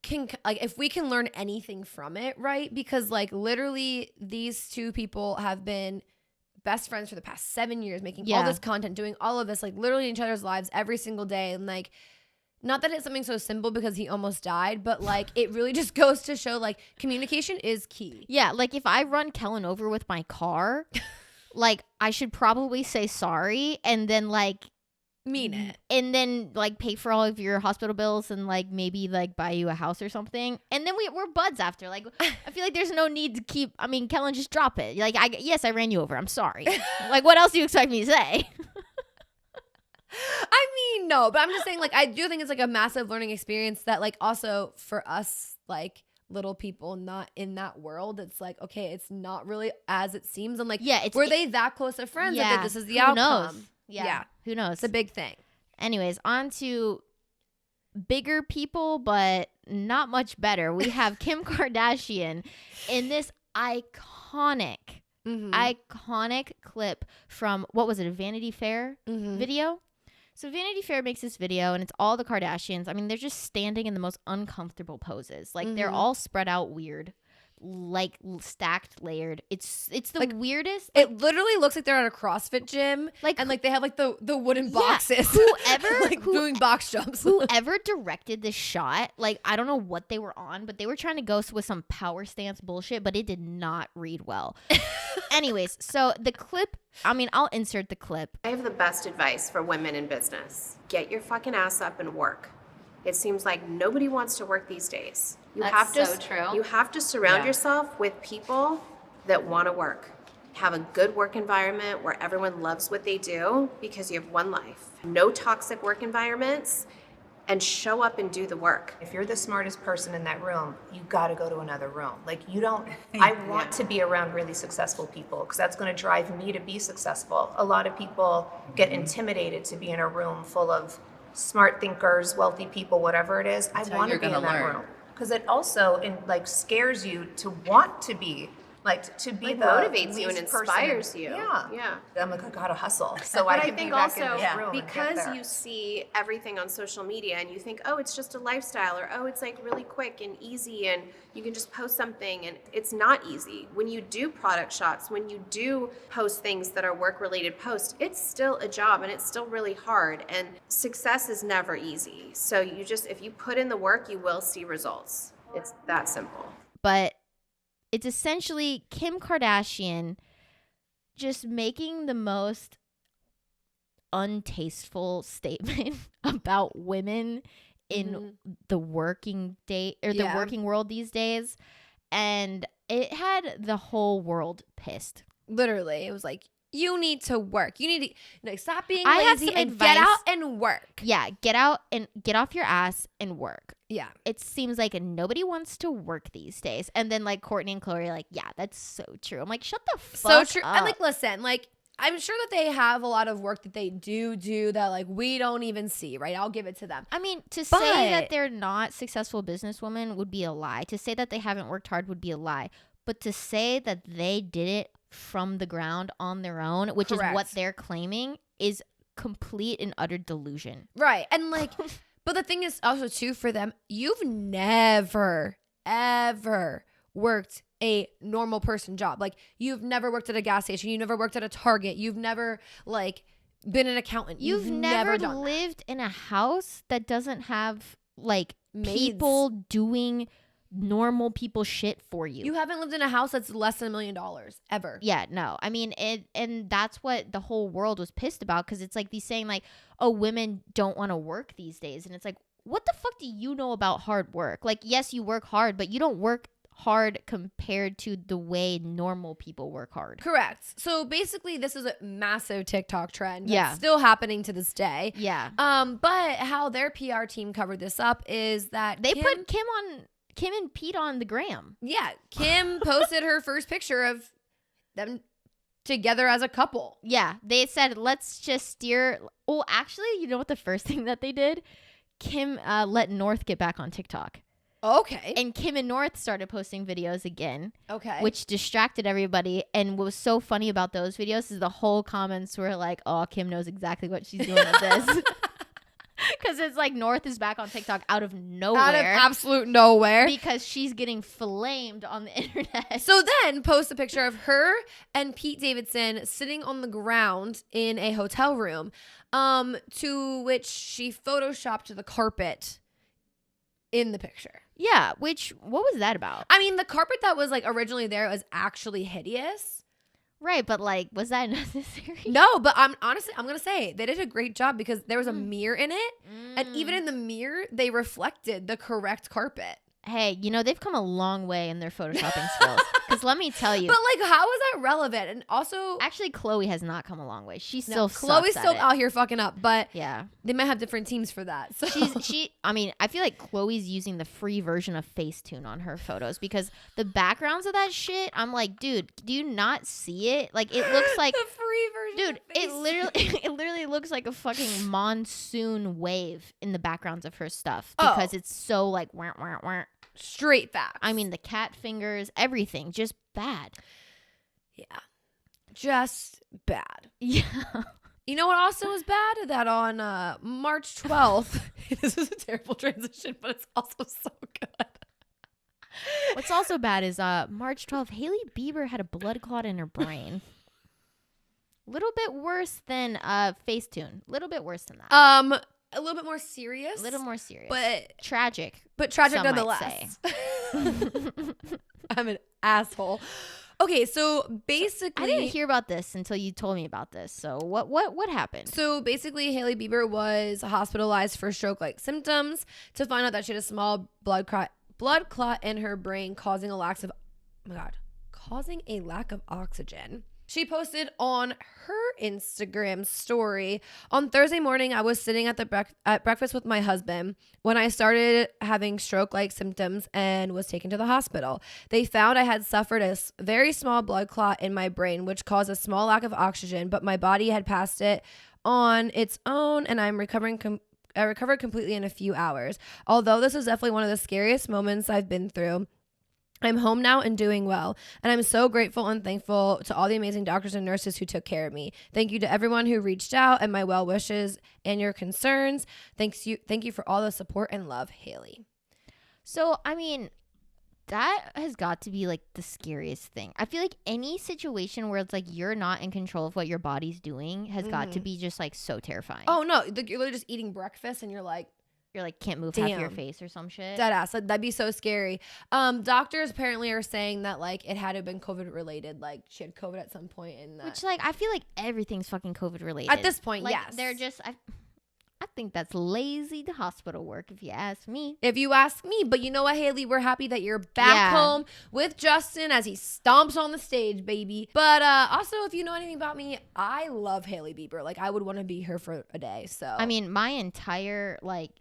can, like, if we can learn anything from it, right? Because like literally these two people have been best friends for the past 7 years, making all this content, doing all of this, like literally in each other's lives every single day. And like, not that it's something so simple because he almost died, but like it really just goes to show like communication is key. Yeah, like if I run Kellen over with my car, like I should probably say sorry and then like mean it, and then like pay for all of your hospital bills and like maybe like buy you a house or something, and then we're buds after. Like I feel like there's no need to keep, I mean, Kellen, just drop it. Like yes, I ran you over, I'm sorry. Like what else do you expect me to say? I mean, no, but I'm just saying, like, I do think it's like a massive learning experience that like also for us, like little people not in that world, it's like, okay, it's not really as it seems. And like, were they that close of friends that this is the outcome? Knows? Yeah. Who knows? It's a big thing. Anyways, on to bigger people, but not much better. We have Kim Kardashian in this iconic clip from, what was it, a Vanity Fair video? So Vanity Fair makes this video, and it's all the Kardashians. I mean, they're just standing in the most uncomfortable poses. Like, they're all spread out weird, like stacked, layered. It's the like, weirdest. Like, it literally looks like they're at a CrossFit gym, like, and like they have like the wooden boxes. Whoever like doing box jumps. Whoever directed this shot, like I don't know what they were on, but they were trying to go with some power stance bullshit, but it did not read well. Anyways, so the clip, I mean, I'll insert the clip. I have the best advice for women in business. Get your fucking ass up and work. It seems like nobody wants to work these days. That's so true. You have to surround yourself with people that want to work. Have a good work environment where everyone loves what they do because you have one life. No toxic work environments, and show up and do the work. If you're the smartest person in that room, you got to go to another room. Like you don't, I want to be around really successful people because that's going to drive me to be successful. A lot of people get intimidated to be in a room full of smart thinkers, wealthy people, whatever it is. I want to be in that room because it also scares you to want to be Like to be Like the motivates you and least person- inspires you. Yeah. Yeah. I'm like, I gotta hustle. So But I I can think be back in also this room and get because there. you see everything on social media and you think, oh, it's just a lifestyle, or oh, it's like really quick and easy and you can just post something, and it's not easy. When you do product shots, when you do post things that are work related posts, it's still a job and it's still really hard, and success is never easy. So you just, if you put in the work, you will see results. It's that simple. But it's essentially Kim Kardashian just making the most untasteful statement about women in the working day or the working world these days, and it had the whole world pissed. Literally, it was like, you need to work. You need to like stop being I have lazy some and advice. get out and work. Yeah, get out and get off your ass and work. Yeah. It seems like nobody wants to work these days. And then like Courtney and Khloe are like, yeah, that's so true. I'm like, shut the fuck So true. up. And like, listen, like, I'm sure that they have a lot of work that they do that like we don't even see, right? I'll give it to them. I mean, to But- say that they're not successful businesswomen would be a lie. To say that they haven't worked hard would be a lie. But to say that they did it from the ground on their own, which is what Correct. they're claiming, is complete and utter delusion. Right. And like, but the thing is also too for them, you've never, ever worked a normal person job. Like you've never worked at a gas station. You never worked at a Target. You've never like been an accountant. You've never done that. lived in a house that doesn't have like Maids. people doing normal people shit for you. You haven't lived in a house that's less than $1 million ever. Yeah, no. I mean, and that's what the whole world was pissed about, because it's like these saying like, oh, women don't want to work these days. And it's like, what the fuck do you know about hard work? Like, yes, you work hard, but you don't work hard compared to the way normal people work hard. Correct. So basically this is a massive TikTok trend that's Yeah. still happening to this day. Yeah. But how their PR team covered this up is that They put Kim and Pete on the gram. Yeah, Kim posted her first picture of them together as a couple. Yeah. They said, let's just steer. Oh, actually, you know what the first thing that they did? Kim let North get back on TikTok. Okay. And Kim and North started posting videos again, Okay. which distracted everybody. And what was so funny about those videos is the whole comments were like, oh, Kim knows exactly what she's doing with this. Because it's like North is back on TikTok out of nowhere. out of absolute nowhere. Because she's getting flamed on the internet. So then post a picture of her and Pete Davidson sitting on the ground in a hotel room, to which she photoshopped the carpet in the picture. Yeah, which, what was that about? I mean, the carpet that was like originally there was actually hideous. Right, but like, was that necessary? No, but I'm honestly, I'm going to say they did a great job because there was a mirror in it. And even in the mirror, they reflected the correct carpet. Hey, you know, they've come a long way in their photoshopping skills. Because let me tell you. But like, how is that relevant? And also, Actually, Khloe has not come a long way. She no, still Chloe's sucks at still it. out here fucking up, but Yeah. they might have different teams for that. So I mean, I feel like Chloe's using the free version of Facetune on her photos, because the backgrounds of that shit, I'm like, dude, do you not see it? Like, it looks like, the free version. dude, of Face- it literally looks like a fucking monsoon wave in the backgrounds of her stuff, Oh. because it's so like, wah, wah, wah. straight facts. I mean, the cat fingers, everything, just bad. yeah, just bad. Yeah. You know what also is bad? That on March 12th, this is a terrible transition, but it's also so good. What's also bad is March 12th, Hailey Bieber had a blood clot in her brain. Little bit worse than Facetune. Little bit worse than that. A little bit more serious. A little more serious. but tragic. tragic some might nonetheless. I'm an asshole. Okay, so basically, I didn't hear about this until you told me about this. So what happened? So basically, Hailey Bieber was hospitalized for stroke-like symptoms to find out that she had a small blood clot in her brain, causing a lack of oxygen. She posted on her Instagram story, on Thursday morning, I was sitting at breakfast with my husband when I started having stroke-like symptoms and was taken to the hospital. They found I had suffered a very small blood clot in my brain, which caused a small lack of oxygen, but my body had passed it on its own, and I'm I recovered completely in a few hours. Although this is definitely one of the scariest moments I've been through, I'm home now and doing well, and I'm so grateful and thankful to all the amazing doctors and nurses who took care of me. Thank you to everyone who reached out and my well wishes and your concerns. Thank you for all the support and love, Haley. So, I mean, that has got to be like the scariest thing. I feel like any situation where it's like you're not in control of what your body's doing has got to be just like so terrifying. Oh no, you're literally just eating breakfast and you're like can't move half your damn. face or some shit. Dead ass. Like, that'd be so scary. Doctors apparently are saying that like it had to have been COVID related. Like she had COVID at some point, and Which like I feel like everything's fucking COVID related at this point, like, yes. They're just I think that's lazy hospital work if you ask me. If you ask me. But you know what, Haley? We're happy that you're back home with Justin as he stomps on the stage, baby. But also, if you know anything about me, I love Haley Bieber. Like, I would want to be her for a day. So I mean, my entire like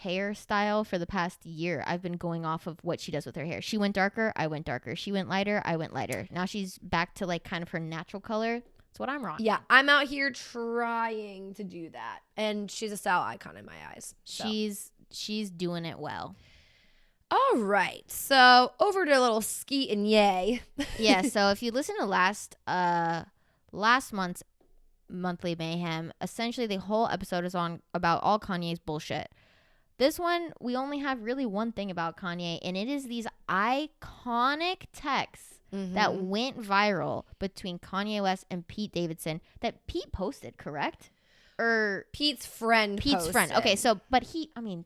hairstyle for the past year, I've been going off of what she does with her hair. She went darker, I went darker. She went lighter, I went lighter. Now she's back to like kind of her natural color. That's what I'm rocking. yeah, I'm out here trying to do that. And she's a style icon in my eyes. So. She's doing it well. All right. So over to a little Skeet and Yay. Yeah, so if you listen to last month's Monthly Mayhem, essentially the whole episode is on about all Kanye's bullshit. This one, we only have really one thing about Kanye, and it is these iconic texts that went viral between Kanye West and Pete Davidson that Pete posted, correct? Or Pete's friend. Okay, so, but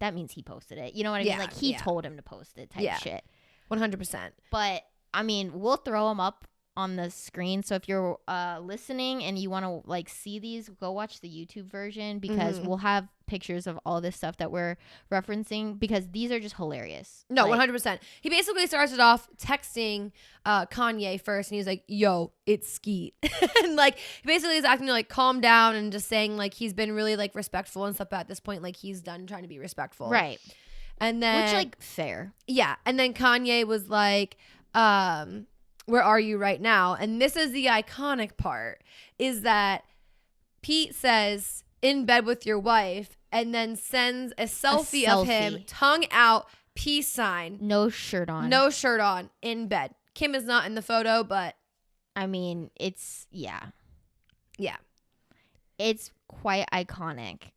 that means he posted it. You know what I mean? Like, he told him to post it type shit. 100%. But, I mean, we'll throw them up on the screen. So if you're listening and you want to like see these, go watch the YouTube version because we'll have pictures of all this stuff that we're referencing because these are just hilarious. No, like, 100%. He basically starts it off texting Kanye first, and he's like, "Yo, it's Skeet," and like he basically is acting to like calm down and just saying like he's been really like respectful and stuff. But at this point, like he's done trying to be respectful, right? And then which like fair, yeah. And then Kanye was like, where are you right now? And this is the iconic part, is that Pete says, in bed with your wife, and then sends a selfie of him, tongue out, peace sign. No shirt on. No shirt on, in bed. Kim is not in the photo, but. I mean, it's, yeah. Yeah. It's quite iconic.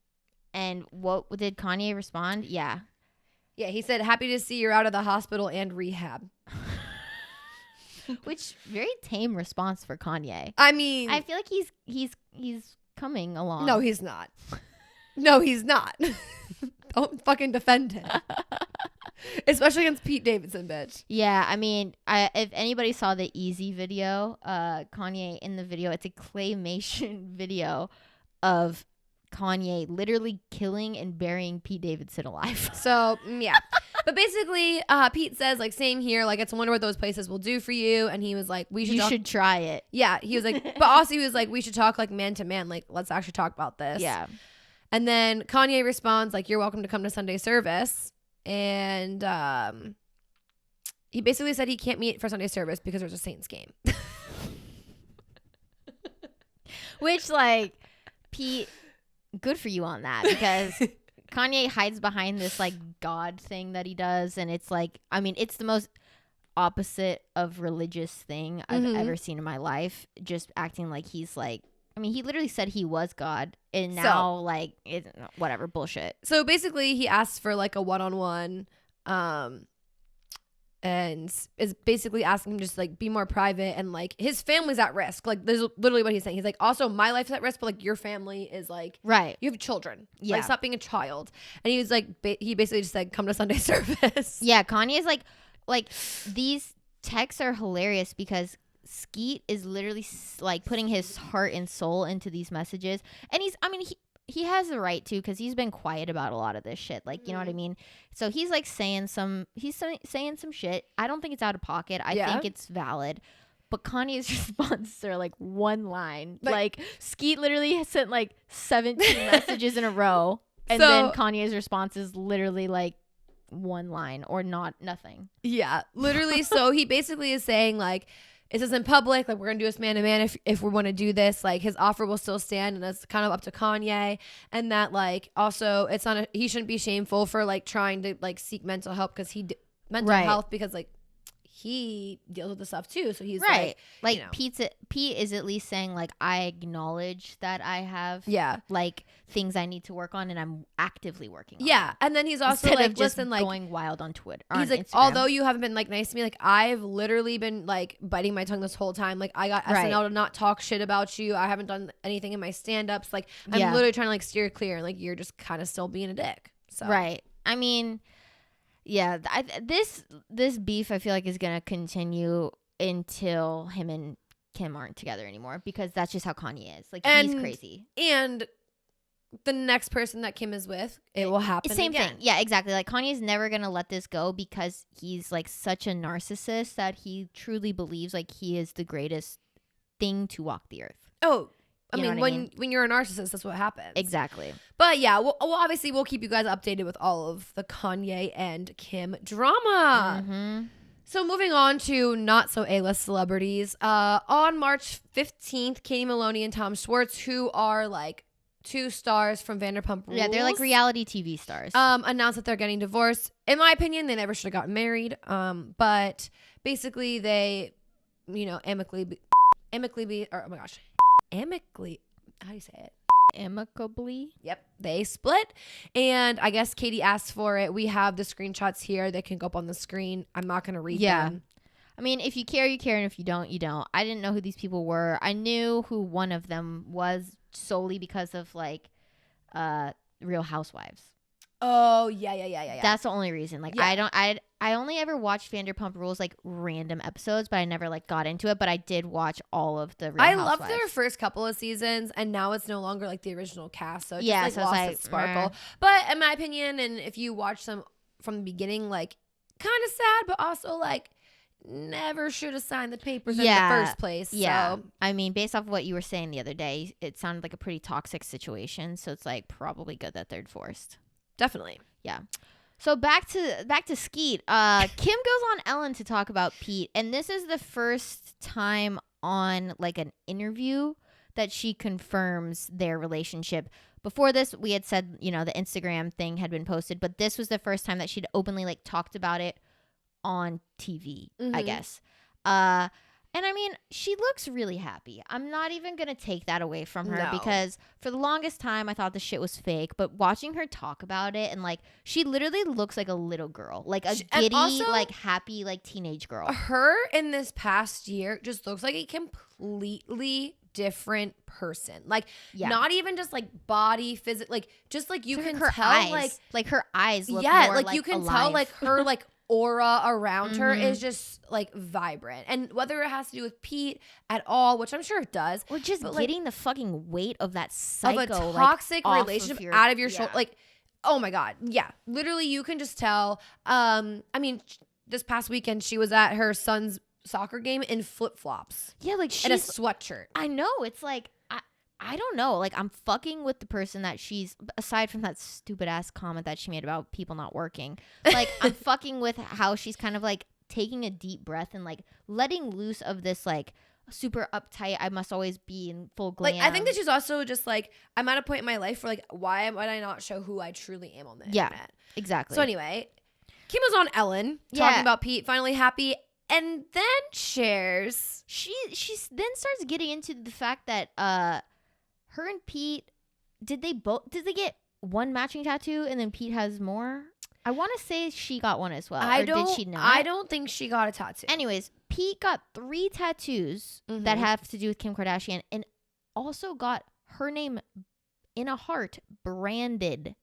And what did Kanye respond? Yeah. Yeah, he said, happy to see you're out of the hospital and rehab. Which very tame response for Kanye. I mean, I feel like he's coming along. No, he's not. No, he's not. Don't fucking defend him. Especially against Pete Davidson, bitch. Yeah, I mean, if anybody saw the Easy video, Kanye in the video, it's a claymation video of Kanye literally killing and burying Pete Davidson alive. So, yeah. But basically, Pete says, like, same here. Like, it's a wonder what those places will do for you. And he was like, you should try it. Yeah. He was like, but also he was like, we should talk like man to man. Like, let's actually talk about this. Yeah. And then Kanye responds, like, you're welcome to come to Sunday service. And he basically said he can't meet for Sunday service because there's a Saints game. Which, like, Pete, good for you on that because Kanye hides behind this like God thing that he does, and it's like, I mean, it's the most opposite of religious thing I've ever seen in my life. Just acting like he's like, I mean, he literally said he was God, and now like it's whatever bullshit. So basically, he asks for like a one-on-one, and is basically asking him just like be more private, and like his family's at risk. Like there's literally what he's saying. He's like, also my life's at risk, but like your family is like, right. You have children. Yeah. Like stop being a child. And he was like, he basically just said, come to Sunday service. Yeah. Kanye's like these texts are hilarious because Skeet is literally like putting his heart and soul into these messages, and he has the right to because he's been quiet about a lot of this shit. Like, you know what I mean? So he's like saying some shit. I don't think it's out of pocket. I think it's valid. But Kanye's responses are like one line. Like Skeet literally sent like 17 messages in a row. And then Kanye's response is literally like one line or nothing. Yeah, literally. So he basically is saying like, this isn't public. Like, we're going to do this man to man if we want to do this. Like, his offer will still stand, and that's kind of up to Kanye. And that, like, also, it's not he shouldn't be shameful for, like, trying to, like, seek mental help because mental health because, like, he deals with the stuff too. So he's right. Like you know. Pete is at least saying like, I acknowledge that I have like things I need to work on, and I'm actively working on it. And then he's also Instead like, of just listen, like going wild on Twitter. He's like, Instagram. although you haven't been like nice to me, like I've literally been like biting my tongue this whole time. Like I got SNL to not talk shit about you. I haven't done anything in my stand-ups. Like I'm literally trying to like steer clear, and like you're just kind of still being a dick. So right. I mean, yeah, this beef I feel like is gonna continue until him and Kim aren't together anymore, because that's just how Kanye is. Like he's crazy. And the next person that Kim is with, it will happen. Same again. thing. Yeah, exactly. Like Kanye's never gonna let this go, because he's like such a narcissist that he truly believes like he is the greatest thing to walk the earth. Oh, You know I what mean, when you're a narcissist, that's what happens. Exactly. But yeah, well, obviously we'll keep you guys updated with all of the Kanye and Kim drama. Mm-hmm. So moving on to not so A-list celebrities. On March 15th, Katie Maloney and Tom Schwartz, who are like 2 stars from Vanderpump Rules. Yeah, they're like reality TV stars. Announced that they're getting divorced. In my opinion, they never should have gotten married. But basically they, you know, amicably, how do you say it? Amicably. Yep, they split, and I guess Katie asked for it. We have the screenshots here. They can go up on the screen. I'm not going to read them. I mean, if you care, you care, and if you don't, you don't. I didn't know who these people were. I knew who one of them was solely because of like Real Housewives. Oh, yeah. That's the only reason. Like, I only ever watched Vanderpump Rules, like, random episodes, but I never, like, got into it. But I did watch all of the Real Housewives. loved their first couple of seasons, and now it's no longer, like, the original cast. So it Yeah, just, so like, it's lost like, its sparkle. But in my opinion, and if you watch them from the beginning, like, kind of sad, but also, like, never should have signed the papers in the first place. Yeah. So. I mean, based off of what you were saying the other day, it sounded like a pretty toxic situation. So it's, like, probably good that they're divorced. Definitely. Yeah. So back to Skeet. Kim goes on Ellen to talk about Pete, and this is the first time on like an interview that she confirms their relationship. Before this, we had said, you know, the Instagram thing had been posted, but this was the first time that she'd openly like talked about it on TV, I guess. And I mean, she looks really happy. I'm not even going to take that away from her because for the longest time, I thought the shit was fake. But watching her talk about it and like, she literally looks like a little girl, like a giddy, also, like happy, like teenage girl. Her in this past year just looks like a completely different person. Like, not even just like body, physical, like just like you can her tell, eyes, like her eyes look more like you can alive. tell like her like aura around her is just like vibrant, and whether it has to do with Pete at all, which I'm sure it does, or just getting the fucking weight of that of a toxic relationship out of your shoulder, like, oh my god, literally you can just tell. I mean, this past weekend she was at her son's soccer game in flip-flops, like she's in a sweatshirt. I know, it's like I don't know. Like, I'm fucking with the person that she's, aside from that stupid ass comment that she made about people not working. Like, I'm fucking with how she's kind of like taking a deep breath and like letting loose of this like super uptight, I must always be in full glam. Like, I think that she's also just like, I'm at a point in my life where like, why would I not show who I truly am on the internet? Exactly. So anyway, Kim was on Ellen talking about Pete finally happy, and then shares she then starts getting into the fact that her and Pete, did they get one matching tattoo and then Pete has more? I want to say she got one as well. Did she not? I don't think she got a tattoo. Anyways, Pete got 3 tattoos that have to do with Kim Kardashian, and also got her name in a heart branded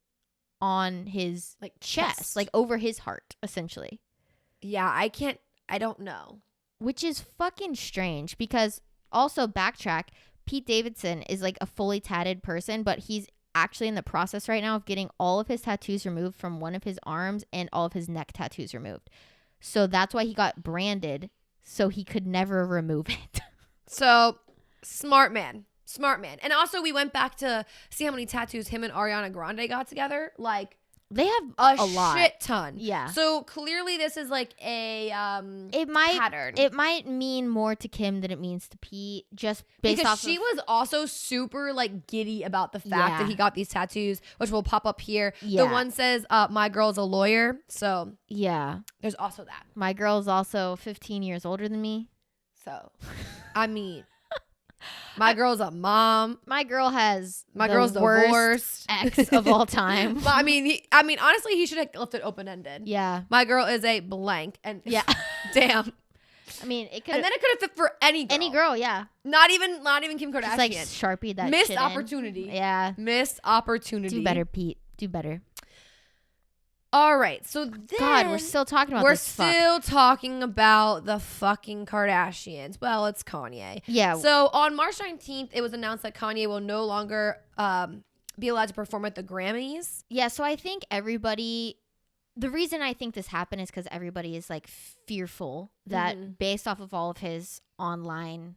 on his like chest, like over his heart, essentially. Yeah, I don't know. Which is fucking strange, because also backtrack, Pete Davidson is like a fully tatted person, but he's actually in the process right now of getting all of his tattoos removed from one of his arms and all of his neck tattoos removed. So that's why he got branded, so he could never remove it. So, smart man. And also we went back to see how many tattoos him and Ariana Grande got together. Like, They have a lot. shit ton. Yeah. So clearly this is like a It might pattern. It might mean more to Kim than it means to Pete, just based because off she of, was also super like giddy about the fact Yeah. that he got these tattoos, which will pop up here. Yeah. The one says my girl's a lawyer, so yeah. there's also that. My girl's also 15 years older than me. So I mean, my girl's a mom. My girl has My the girl's worst divorced. ex of all time. But I mean, honestly, he should have left it open ended. Yeah. My girl is a blank, and Yeah. damn. I mean, it could And then it could have fit for any girl. yeah. Not even Kim Kardashian. Just like Sharpie that Missed shit in. opportunity. Yeah. Missed opportunity. Do better, Pete. Do better. All right, so then God, we're still talking about we're this fuck. still talking about the fucking Kardashians. Well, it's Kanye. Yeah. So on March 19th, it was announced that Kanye will no longer be allowed to perform at the Grammys. Yeah, so I think everybody, the reason I think this happened is because everybody is like fearful that based off of all of his online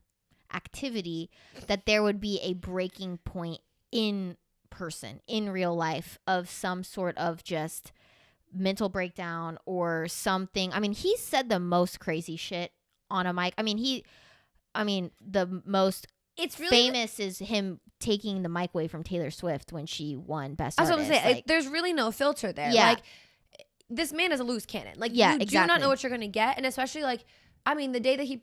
activity, that there would be a breaking point in person, in real life, of some sort of just mental breakdown or something. I mean, he said the most crazy shit on a mic. I mean, the most It's really famous is him taking the mic away from Taylor Swift when she won Best I was Artist. going to say, Like, there's really no filter there. Yeah. Like, this man is a loose cannon. Like, Yeah, you do exactly. not know what you're going to get. And especially, like, I mean, the day that he,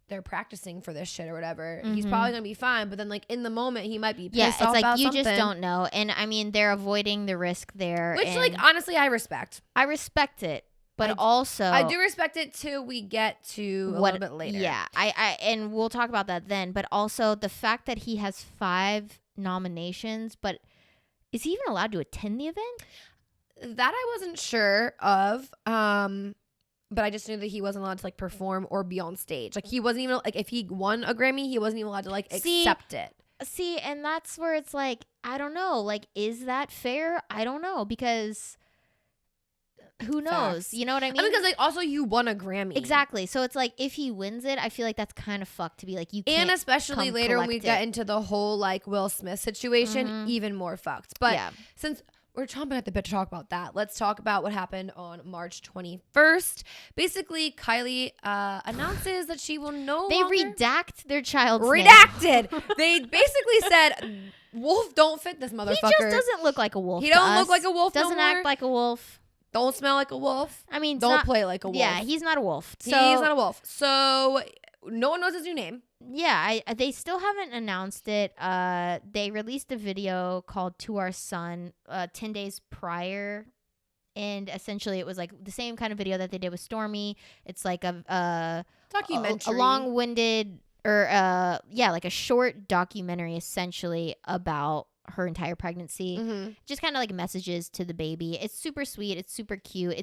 they're practicing for this shit or whatever, he's probably going to be fine. But then, like, in the moment, he might be pissed yeah, off it's like about you something. just don't know. And I mean, they're avoiding the risk there. Which, and like, honestly, I respect. I respect it, but I- also I do respect it till we get to a little bit later. Yeah, I and we'll talk about that then. But also the fact that he has 5 nominations, but is he even allowed to attend the event? That I wasn't sure of. But I just knew that he wasn't allowed to like perform or be on stage. Like he wasn't even like if he won a Grammy, he wasn't even allowed to like See, accept it. See, and that's where it's like, I don't know. Like, is that fair? I don't know, because who knows? Facts. You know what I mean? I mean, because like also you won a Grammy. Exactly. So it's like, if he wins it, I feel like that's kind of fucked to be like, you can't. And especially come later when we collect get it. into the whole like Will Smith situation, even more fucked. But Yeah. since we're chomping at the bit to talk about that, let's talk about what happened on March 21st. Basically, Kylie announces that she will no They longer redact their child's name. redacted. They basically said Wolf don't fit this motherfucker. He just doesn't look like a wolf. He to don't look us. like a wolf no Doesn't more. act like a wolf. Don't smell like a wolf. I mean, Don't play like a wolf. Yeah, he's not a wolf. So He's not a wolf. So no one knows his new name. yeah, they still haven't announced it. They released a video called "To Our Son" 10 days prior, and essentially it was like the same kind of video that they did with Stormy. It's like a Documentary. long-winded or like a short documentary essentially about her entire pregnancy. Mm-hmm. Just kind of like messages to the baby. It's super sweet. It's super cute.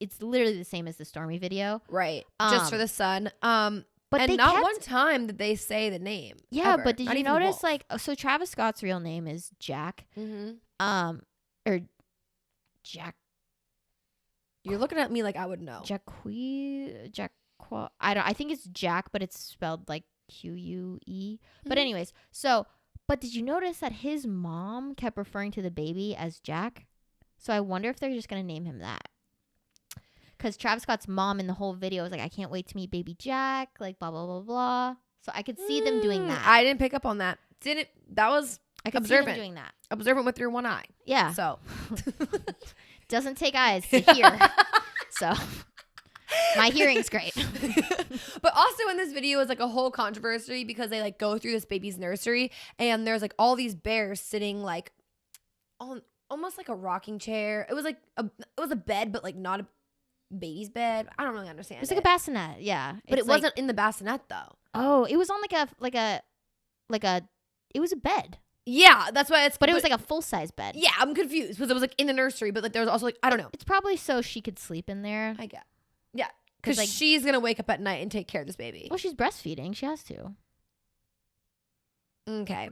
It's literally the same as the Stormy video. Right. Just for the son. But and they not kept, one time did they say the name. Yeah, ever. but did Not you even notice Wolf. like so Travis Scott's real name is Jack. Mm-hmm. Or Jack You're looking at me like I would know. I think it's Jack, but it's spelled like Quue. But Mhm. anyways, but did you notice that his mom kept referring to the baby as Jack? So I wonder if they're just gonna name him that. Because Travis Scott's mom in the whole video was like, I can't wait to meet baby Jack, like blah blah blah blah. So I could see them doing that. I didn't pick up on that. That was I could see them observant. doing that. observant with your one eye. Yeah. So Doesn't take eyes to hear. So my hearing's great. But also in this video is like a whole controversy because they like go through this baby's nursery and there's like all these bears sitting like on almost like a rocking chair. It was like it was a bed, but like not a baby's bed. I don't really understand. It's like a bassinet, yeah. but It's it wasn't in the bassinet though. Oh, it was on it was a bed, Yeah, that's why it's. but it was like a full size bed. Yeah, I'm confused because it was like in the nursery, but like there was also like I don't know. It's probably so she could sleep in there. I get. Yeah, because like- she's gonna wake up at night and take care of this baby. Well, she's breastfeeding. She has to. Okay.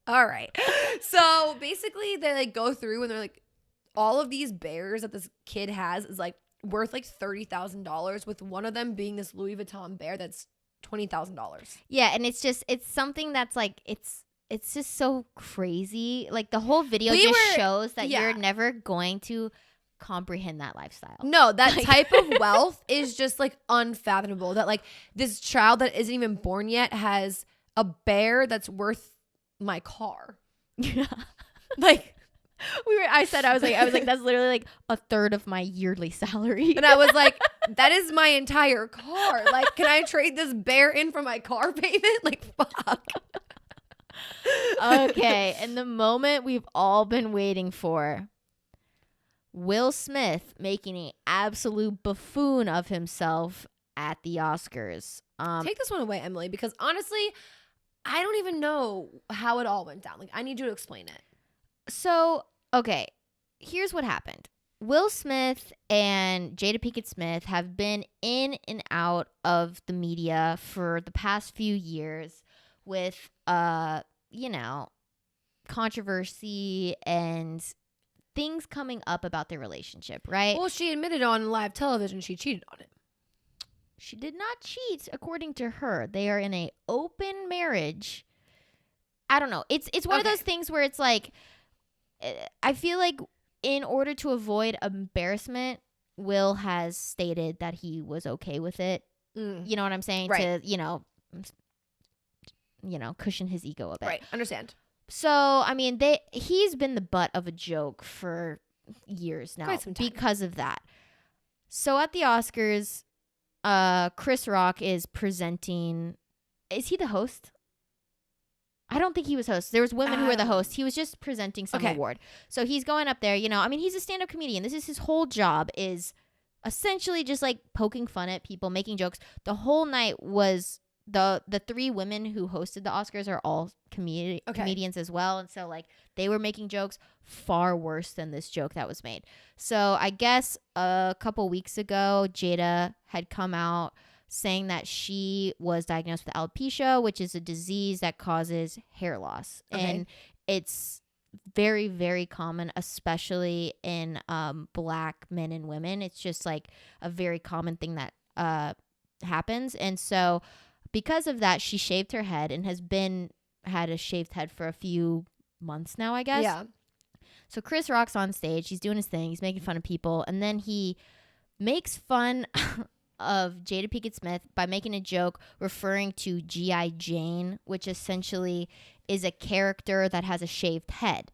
All right. So basically, they like go through and they're like, all of these bears that this kid has is like worth like $30,000, with one of them being this Louis Vuitton bear that's $20,000. Yeah, and it's something that's like it's it's just so crazy. Like the whole video shows that you're never going to comprehend that lifestyle. No, that type of wealth is just like unfathomable. That like this child that isn't even born yet has a bear that's worth my car. Yeah. Like I was like, that's literally like a third of my yearly salary. and I was like, that is my entire car. Like, can I trade this bear in for my car payment? Like, fuck. Okay, and the moment we've all been waiting for. Will Smith making an absolute buffoon of himself at the Oscars. Take this one away, Emily, because honestly, I don't even know how it all went down. Like, I need you to explain it. So, okay, here's what happened. Will Smith and Jada Pinkett Smith have been in and out of the media for the past few years with, controversy and things coming up about their relationship, right? Well, she admitted on live television she cheated on him. She did not cheat, according to her. They are in a open marriage. I don't know. It's one of those things where it's like, I feel like in order to avoid embarrassment, Will has stated that he was okay with it. You know what I'm saying? Right. To, cushion his ego a bit. Right. Understand. So, I mean, he's been the butt of a joke for years now Quite some time. because of that. So at the Oscars, Chris Rock is presenting. Is he the host? I don't think he was host. There was women who were the host. He was just presenting some award. So he's going up there, he's a stand-up comedian. This is his whole job, is essentially just like poking fun at people, making jokes. The whole night was the three women who hosted the Oscars are all comedians as well. And so like they were making jokes far worse than this joke that was made. So I guess a couple weeks ago, Jada had come out saying that she was diagnosed with alopecia, which is a disease that causes hair loss. Okay. And it's very, very common, especially in Black men and women. It's just like a very common thing that happens. And so because of that, she shaved her head and had a shaved head for a few months now, I guess. Yeah. So Chris Rock's on stage. He's doing his thing. He's making fun of people. And then he makes fun of Jada Pinkett Smith by making a joke referring to G.I. Jane, which essentially is a character that has a shaved head.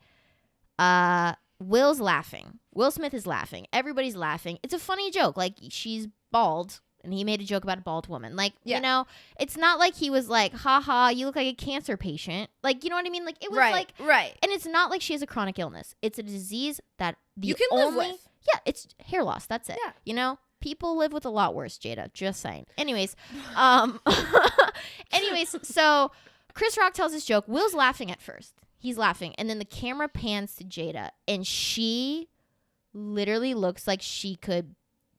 Will's laughing. Will Smith is laughing. Everybody's laughing. It's a funny joke. Like, she's bald. And he made a joke about a bald woman. Like, it's not like he was like, haha, you look like a cancer patient. Like, you know what I mean? Like, it was right. And it's not like she has a chronic illness. It's a disease that you can live with. Yeah, it's hair loss. That's it. Yeah. People live with a lot worse, Jada. Just saying. Anyways, so Chris Rock tells this joke. Will's laughing at first. He's laughing. And then the camera pans to Jada. And she literally looks like she could,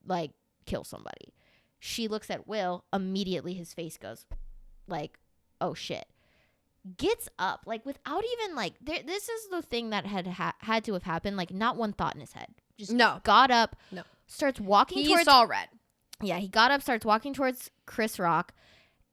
like, kill somebody. She looks at Will. Immediately his face goes like, oh shit. Gets up, like, without even like, this is the thing that had to have happened. Like, not one thought in his head. Just got up. No. Starts walking towards. He saw red. Yeah, he got up, starts walking towards Chris Rock.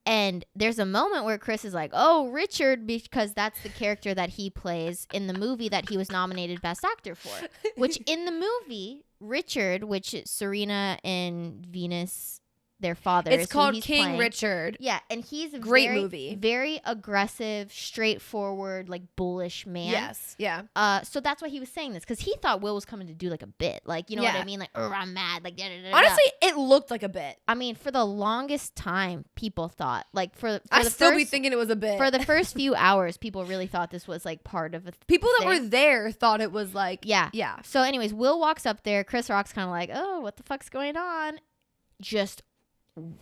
And there's a moment where Chris is like, oh, Richard, because that's the character that he plays in the movie that he was nominated Best Actor for. Which in the movie, Richard, which is Serena and Venus, their fathers. It's called King Richard. Yeah, and he's a great movie. Very aggressive, straightforward, like bullish man. Yes, yeah. So that's why he was saying this, because he thought Will was coming to do like a bit, like, you know what I mean, like, oh, I'm mad, like, honestly, it looked like a bit. I mean, for the longest time, people thought like I still be thinking it was a bit. For the first few hours, people really thought this was like part of a people that were there thought it was like yeah. So, anyways, Will walks up there. Chris Rock's kind of like, oh, what the fuck's going on? Just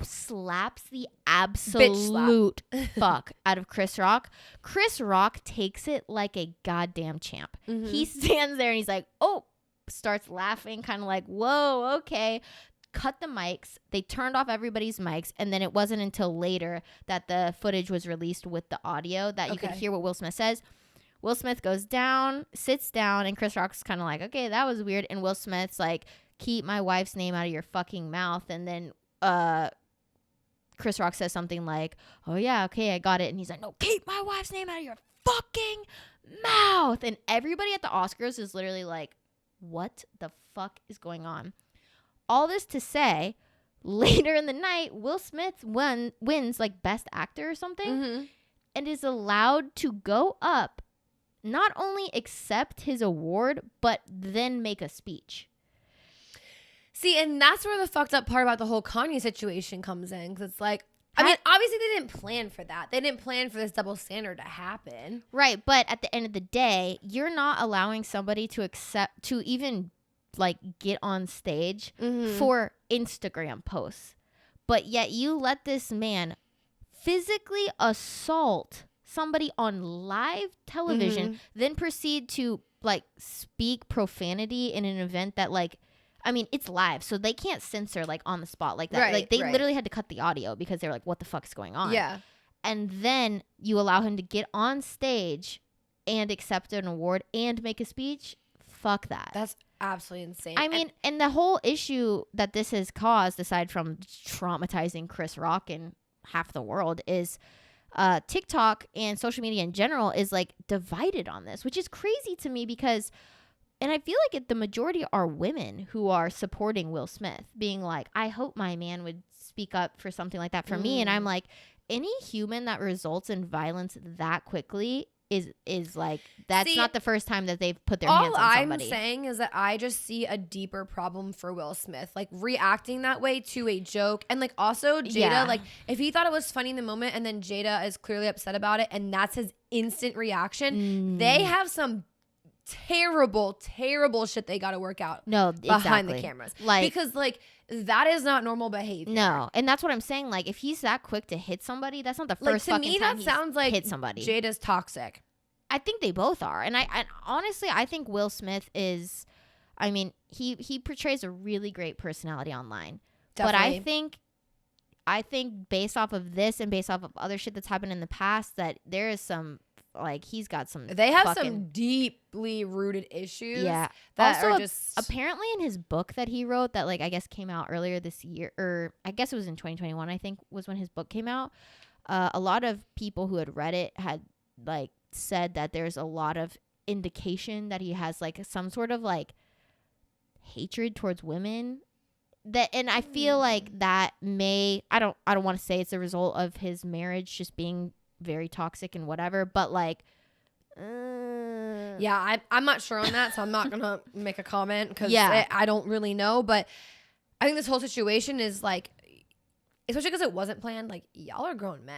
slaps the absolute fuck out of Chris Rock. Chris Rock takes it like a goddamn champ. Mm-hmm. He stands there and he's like, oh, starts laughing, kind of like, whoa, okay. Cut the mics. They turned off everybody's mics, and then it wasn't until later that the footage was released with the audio that you could hear what Will Smith says. Will Smith goes down, sits down, and Chris Rock's kind of like, okay, that was weird. And Will Smith's like, keep my wife's name out of your fucking mouth. And then Chris Rock says something like, oh yeah, okay, I got it. And he's like, no, keep my wife's name out of your fucking mouth. And everybody at the Oscars is literally like, what the fuck is going on? All this to say, later in the night, Will Smith wins like Best Actor or something, and is allowed to go up, not only accept his award, but then make a speech. See, and that's where the fucked up part about the whole Kanye situation comes in. Because it's like, I mean, obviously they didn't plan for that. They didn't plan for this double standard to happen. Right, but at the end of the day, you're not allowing somebody to even like get on stage for Instagram posts. But yet you let this man physically assault somebody on live television, then proceed to like speak profanity in an event that like, I mean, it's live, so they can't censor like on the spot like that. Right, like they right. literally had to cut the audio because they were like, what the fuck is going on? Yeah. And then you allow him to get on stage and accept an award and make a speech. Fuck that. That's absolutely insane. I mean, and the whole issue that this has caused, aside from traumatizing Chris Rock and half the world, is TikTok and social media in general is like divided on this, which is crazy to me because, and I feel like the majority are women who are supporting Will Smith, being like, I hope my man would speak up for something like that for me. And I'm like, any human that results in violence that quickly is like, that's not the first time that they've put their hands on somebody. All I'm saying is that I just see a deeper problem for Will Smith, like reacting that way to a joke. And like also Jada, like if he thought it was funny in the moment and then Jada is clearly upset about it and that's his instant reaction, they have some terrible shit they got to work out behind the cameras. Like, because like that is not normal behavior. No, and that's what I'm saying. Like, if he's that quick to hit somebody, that's not the first fucking time that sounds like hit somebody. Jada's toxic. I think they both are, and honestly, I think Will Smith is. I mean, he portrays a really great personality online, Definitely. but I think based off of this and based off of other shit that's happened in the past, that there is some. Like, he's got some. They have some deeply rooted issues. Yeah. That also, are just apparently in his book that he wrote that, like, I guess came out earlier this year, or I guess it was in 2021, I think was when his book came out. A lot of people who had read it had, like, said that there's a lot of indication that he has, like, some sort of, like, hatred towards women. And I feel like that I don't want to say it's a result of his marriage just being very toxic and whatever, but like yeah, I'm not sure on that, so I'm not gonna make a comment because I don't really know. But I think this whole situation is like, especially because it wasn't planned, like y'all are grown men.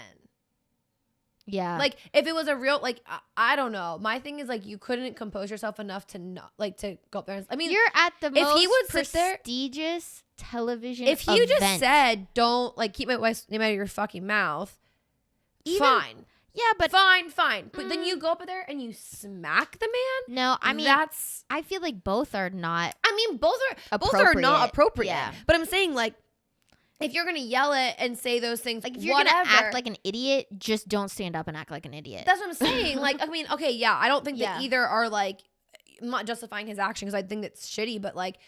Yeah, like if it was a real, like I don't know, my thing is like you couldn't compose yourself enough to not like to go up there and, I mean, you're at the most he would prestigious television if he event. just said don't like keep my wife's name out of your fucking mouth, fine. Yeah, but fine. But then you go up there and you smack the man? No, I mean, I feel like both are not. I mean, both are not appropriate. Yeah. But I'm saying, like, if you're gonna yell it and say those things, like if you're gonna act like an idiot, just don't stand up and act like an idiot. That's what I'm saying. Like, I mean, okay, yeah, I don't think that either are like, I'm not justifying his action because I think it's shitty, but like,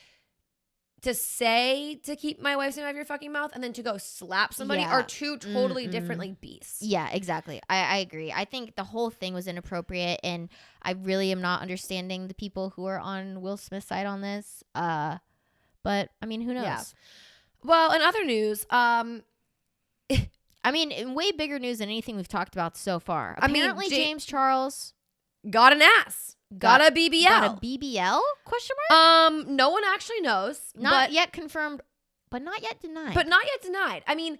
to say to keep my wife's name out of your fucking mouth and then to go slap somebody are two totally different like beasts. Yeah, exactly. I agree. I think the whole thing was inappropriate, and I really am not understanding the people who are on Will Smith's side on this. But I mean, who knows? Yeah. Well, in other news, I mean, in way bigger news than anything we've talked about so far. Apparently, James Charles got an ass. Got a BBL. Got a BBL? Question mark? No one actually knows. Not yet confirmed, but not yet denied. I mean,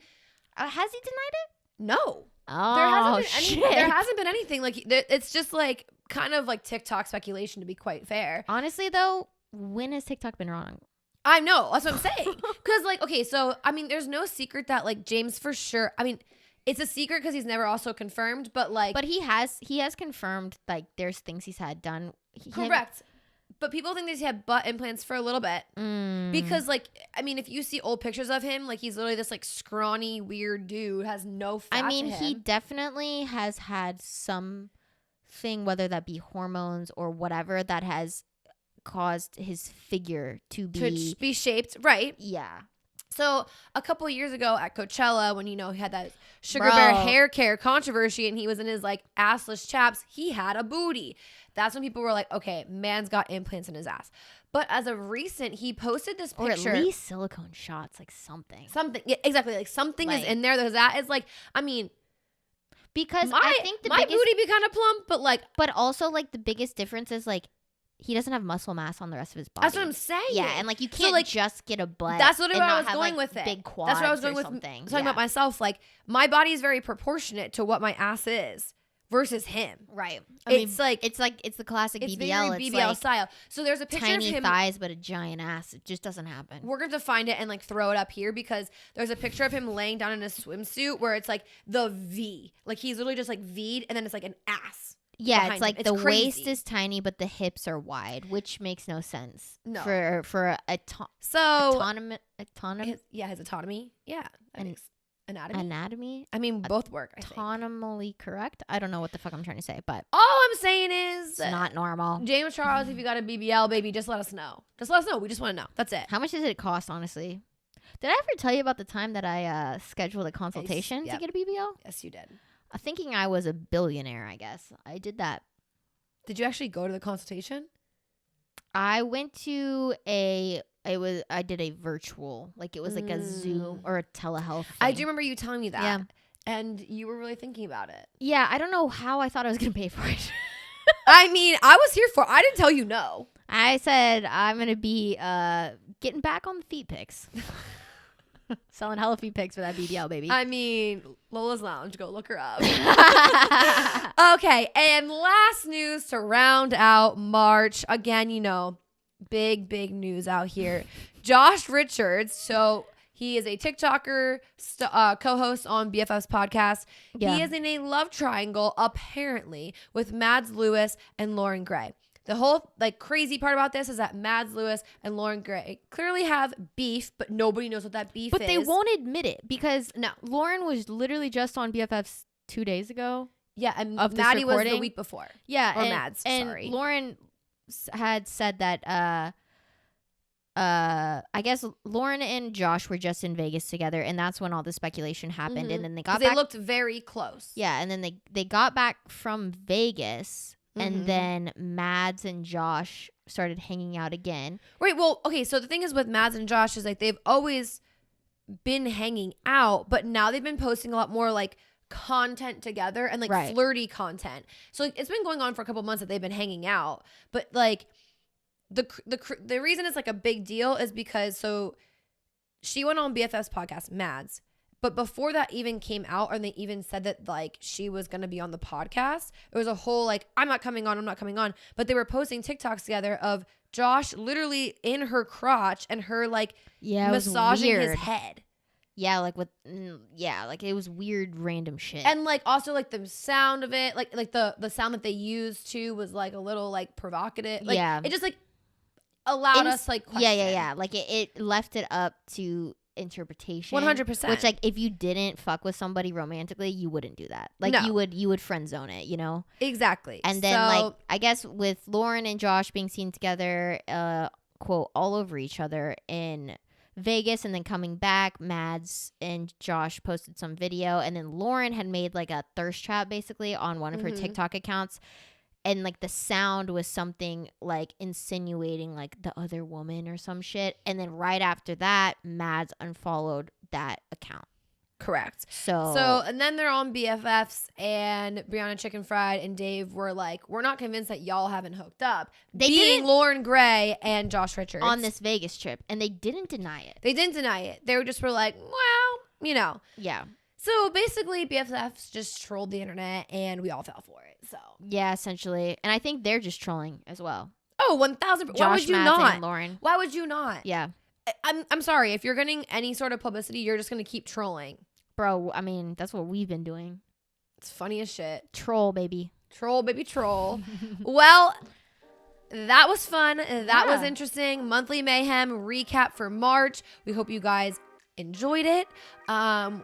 has he denied it? No. Oh, there hasn't been anything. Like, it's just like kind of like TikTok speculation, to be quite fair. Honestly, though, when has TikTok been wrong? I know. That's what I'm saying. Because, like, okay, so, I mean, there's no secret that, like, James for sure, I mean, it's a secret because he's never also confirmed, but like... But he has confirmed, like, there's things he's had done. Correct. But people think that he had butt implants for a little bit. Because, like, I mean, if you see old pictures of him, like, he's literally this, like, scrawny, weird dude, has no fat. I mean, he definitely has had something, whether that be hormones or whatever, that has caused his figure to be shaped, right? Yeah. So a couple of years ago at Coachella, when, he had that Sugar Bro. Bear hair care controversy and he was in his like assless chaps, he had a booty. That's when people were like, okay, man's got implants in his ass. But as of recent, he posted this Or picture. at least silicone shots, like something. Something, yeah, exactly. Like something is Like- in there because that is like, I mean, Because my, I think the my biggest, booty be kind of plump, but like, but also like the biggest difference is like he doesn't have muscle mass on the rest of his body. that's what I'm saying. Yeah, and like you So, can't like, just get a butt. that's literally and where I not was have, going like, with it. Big quads. That's what I was going or with something. talking about myself. Like my body is very proportionate to what my ass is versus him. Right. It's like it's the classic it's BBL. very It's BBL like style. So there's a picture tiny of him. thighs but a giant ass. It just doesn't happen. We're going to find it and like throw it up here because there's a picture of him laying down in a swimsuit where it's like the V. Like he's literally just like V'd and then it's like an ass. Yeah, behind it's like him. It's the waist crazy. is tiny but the hips are wide, which makes no sense. No. For So autonomy his autonomy. Yeah. That An- makes anatomy. anatomy. I mean, both work, I think. Autonomally correct. I don't know what the fuck I'm trying to say, but All I'm saying is it's not normal. James Charles, if you got a BBL, baby, just let us know. Just let us know. We just want to know. That's it. How much does it cost, honestly? Did I ever tell you about the time that I scheduled a consultation yep. to get a BBL? Yes, you did. Thinking I was a billionaire, I guess. I did that. Did you actually go to the consultation? I went to I did a virtual, like it was like a Zoom or a telehealth thing. I do remember you telling me that. Yeah. And you were really thinking about it. Yeah, I don't know how I thought I was going to pay for it. I mean, I was here for it. I didn't tell you no. I said I'm going to be getting back on the feet pics. Selling hella feet pics for that BBL, baby. I mean, Lola's Lounge. Go look her up. Okay. And last news to round out March. Again, big news out here. Josh Richards. So he is a TikToker, co-host on BFF's podcast. Yeah. He is in a love triangle, apparently, with Mads Lewis and Lauren Gray. The whole crazy part about this is that Mads Lewis and Lauren Gray clearly have beef, but nobody knows what that beef is. But they won't admit it because Lauren was literally just on BFF's 2 days ago. Yeah, and of this Maddie was the recording. week before. Yeah, Or and, Mads, and sorry. Lauren had said that I guess Lauren and Josh were just in Vegas together, and that's when all the speculation happened. Mhm. And then they got 'Cause back. they looked very close. Yeah, and then they got back from Vegas, Mhm. and then Mads and Josh started hanging out again. Right. Well, okay. So the thing is with Mads and Josh is they've always been hanging out, but now they've been posting a lot more content together and Right. flirty content. So it's been going on for a couple months that they've been hanging out, but the reason it's a big deal is because so she went on BFF's podcast, Mads. But before that even came out, and they even said that she was gonna be on the podcast, it was a whole I'm not coming on. But they were posting TikToks together of Josh literally in her crotch and her Yeah, it was massaging his weird. head. Yeah, it was weird random shit. And also the sound of it, the sound that they used too was a little provocative. Yeah. It just allowed us question. yeah. It left it up to interpretation. 100%. Which if you didn't fuck with somebody romantically, you wouldn't do that. No. you would friend zone it, Exactly. And then So- I guess with Lauren and Josh being seen together, quote, all over each other in Vegas, and then coming back, Mads and Josh posted some video, and then Lauren had made a thirst trap basically on one of her Mhm. TikTok accounts, and the sound was something insinuating the other woman or some shit, and then right after that, Mads unfollowed that account. Correct. So And then they're on BFFs, and Brianna Chicken Fried and Dave were we're not convinced that y'all haven't hooked up. They being didn't- Lauren Gray and Josh Richards. on this Vegas trip, and they didn't deny it. They didn't deny it. They were just well. Yeah. So basically, BFFs just trolled the internet, and we all fell for it. So Yeah, essentially. And I think they're just trolling as well. 1,000%. Why Josh, would you Mads, not? and Lauren. Why would you not? Yeah. I'm sorry. If you're getting any sort of publicity, you're just gonna keep trolling. Bro, I mean, that's what we've been doing. It's funny as shit. Troll, baby. Troll, baby, troll. Well, that was fun. That was Yeah. interesting. Monthly Mayhem recap for March. We hope you guys enjoyed it.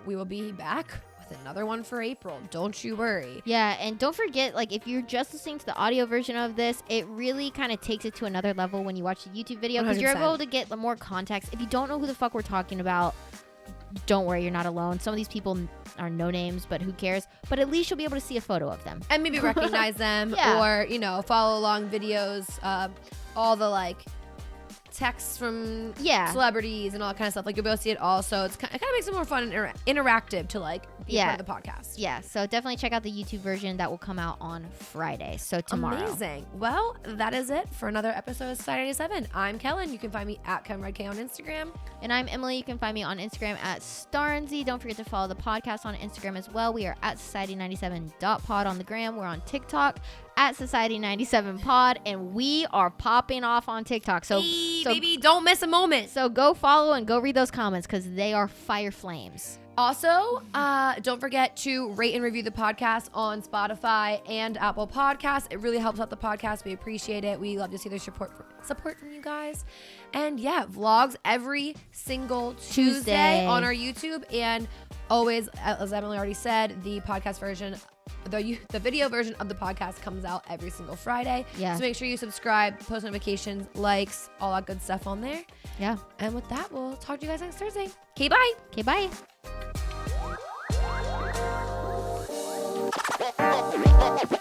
We will be back with with another one for April. Don't you worry. Yeah, and don't forget, like, if you're just listening to the audio version of this, it really kind of takes it to another level when you watch the YouTube video, because you're 100%. able to get more context. If you don't know who the fuck we're talking about, don't worry, you're not alone. Some of these people are no names, but who cares? But at least you'll be able to see a photo of them. And maybe recognize them Yeah. or, you know, follow along videos, all the like texts from Yeah. celebrities and all that kind of stuff. Like you'll be able to see it all. So it kind of makes it more fun and interactive to like be a part of the podcast. Yeah, so definitely check out the YouTube version that will come out on Friday. So tomorrow. Amazing. Well, that is it for another episode of Society 97. I'm Kellen. You can find me at KellenRedK on Instagram. And I'm Emily. You can find me on Instagram at Starnsy. Don't forget to follow the podcast on Instagram as well. We are at Society97.pod on the gram. We're on TikTok at Society97pod, and we are popping off on TikTok. So, Hey, baby, don't miss a moment. So go follow and go read those comments, because they are fire flames. Also, don't forget to rate and review the podcast on Spotify and Apple Podcasts. It really helps out the podcast. We appreciate it. We love to see the support from you guys. And yeah, vlogs every single Tuesday on our YouTube. And always, as Emily already said, the podcast version, the video version of the podcast comes out every single Friday. Yeah. So make sure you subscribe, post notifications, likes, all that good stuff on there. Yeah. And with that, we'll talk to you guys next Thursday. Okay, bye. Okay, bye. Bye.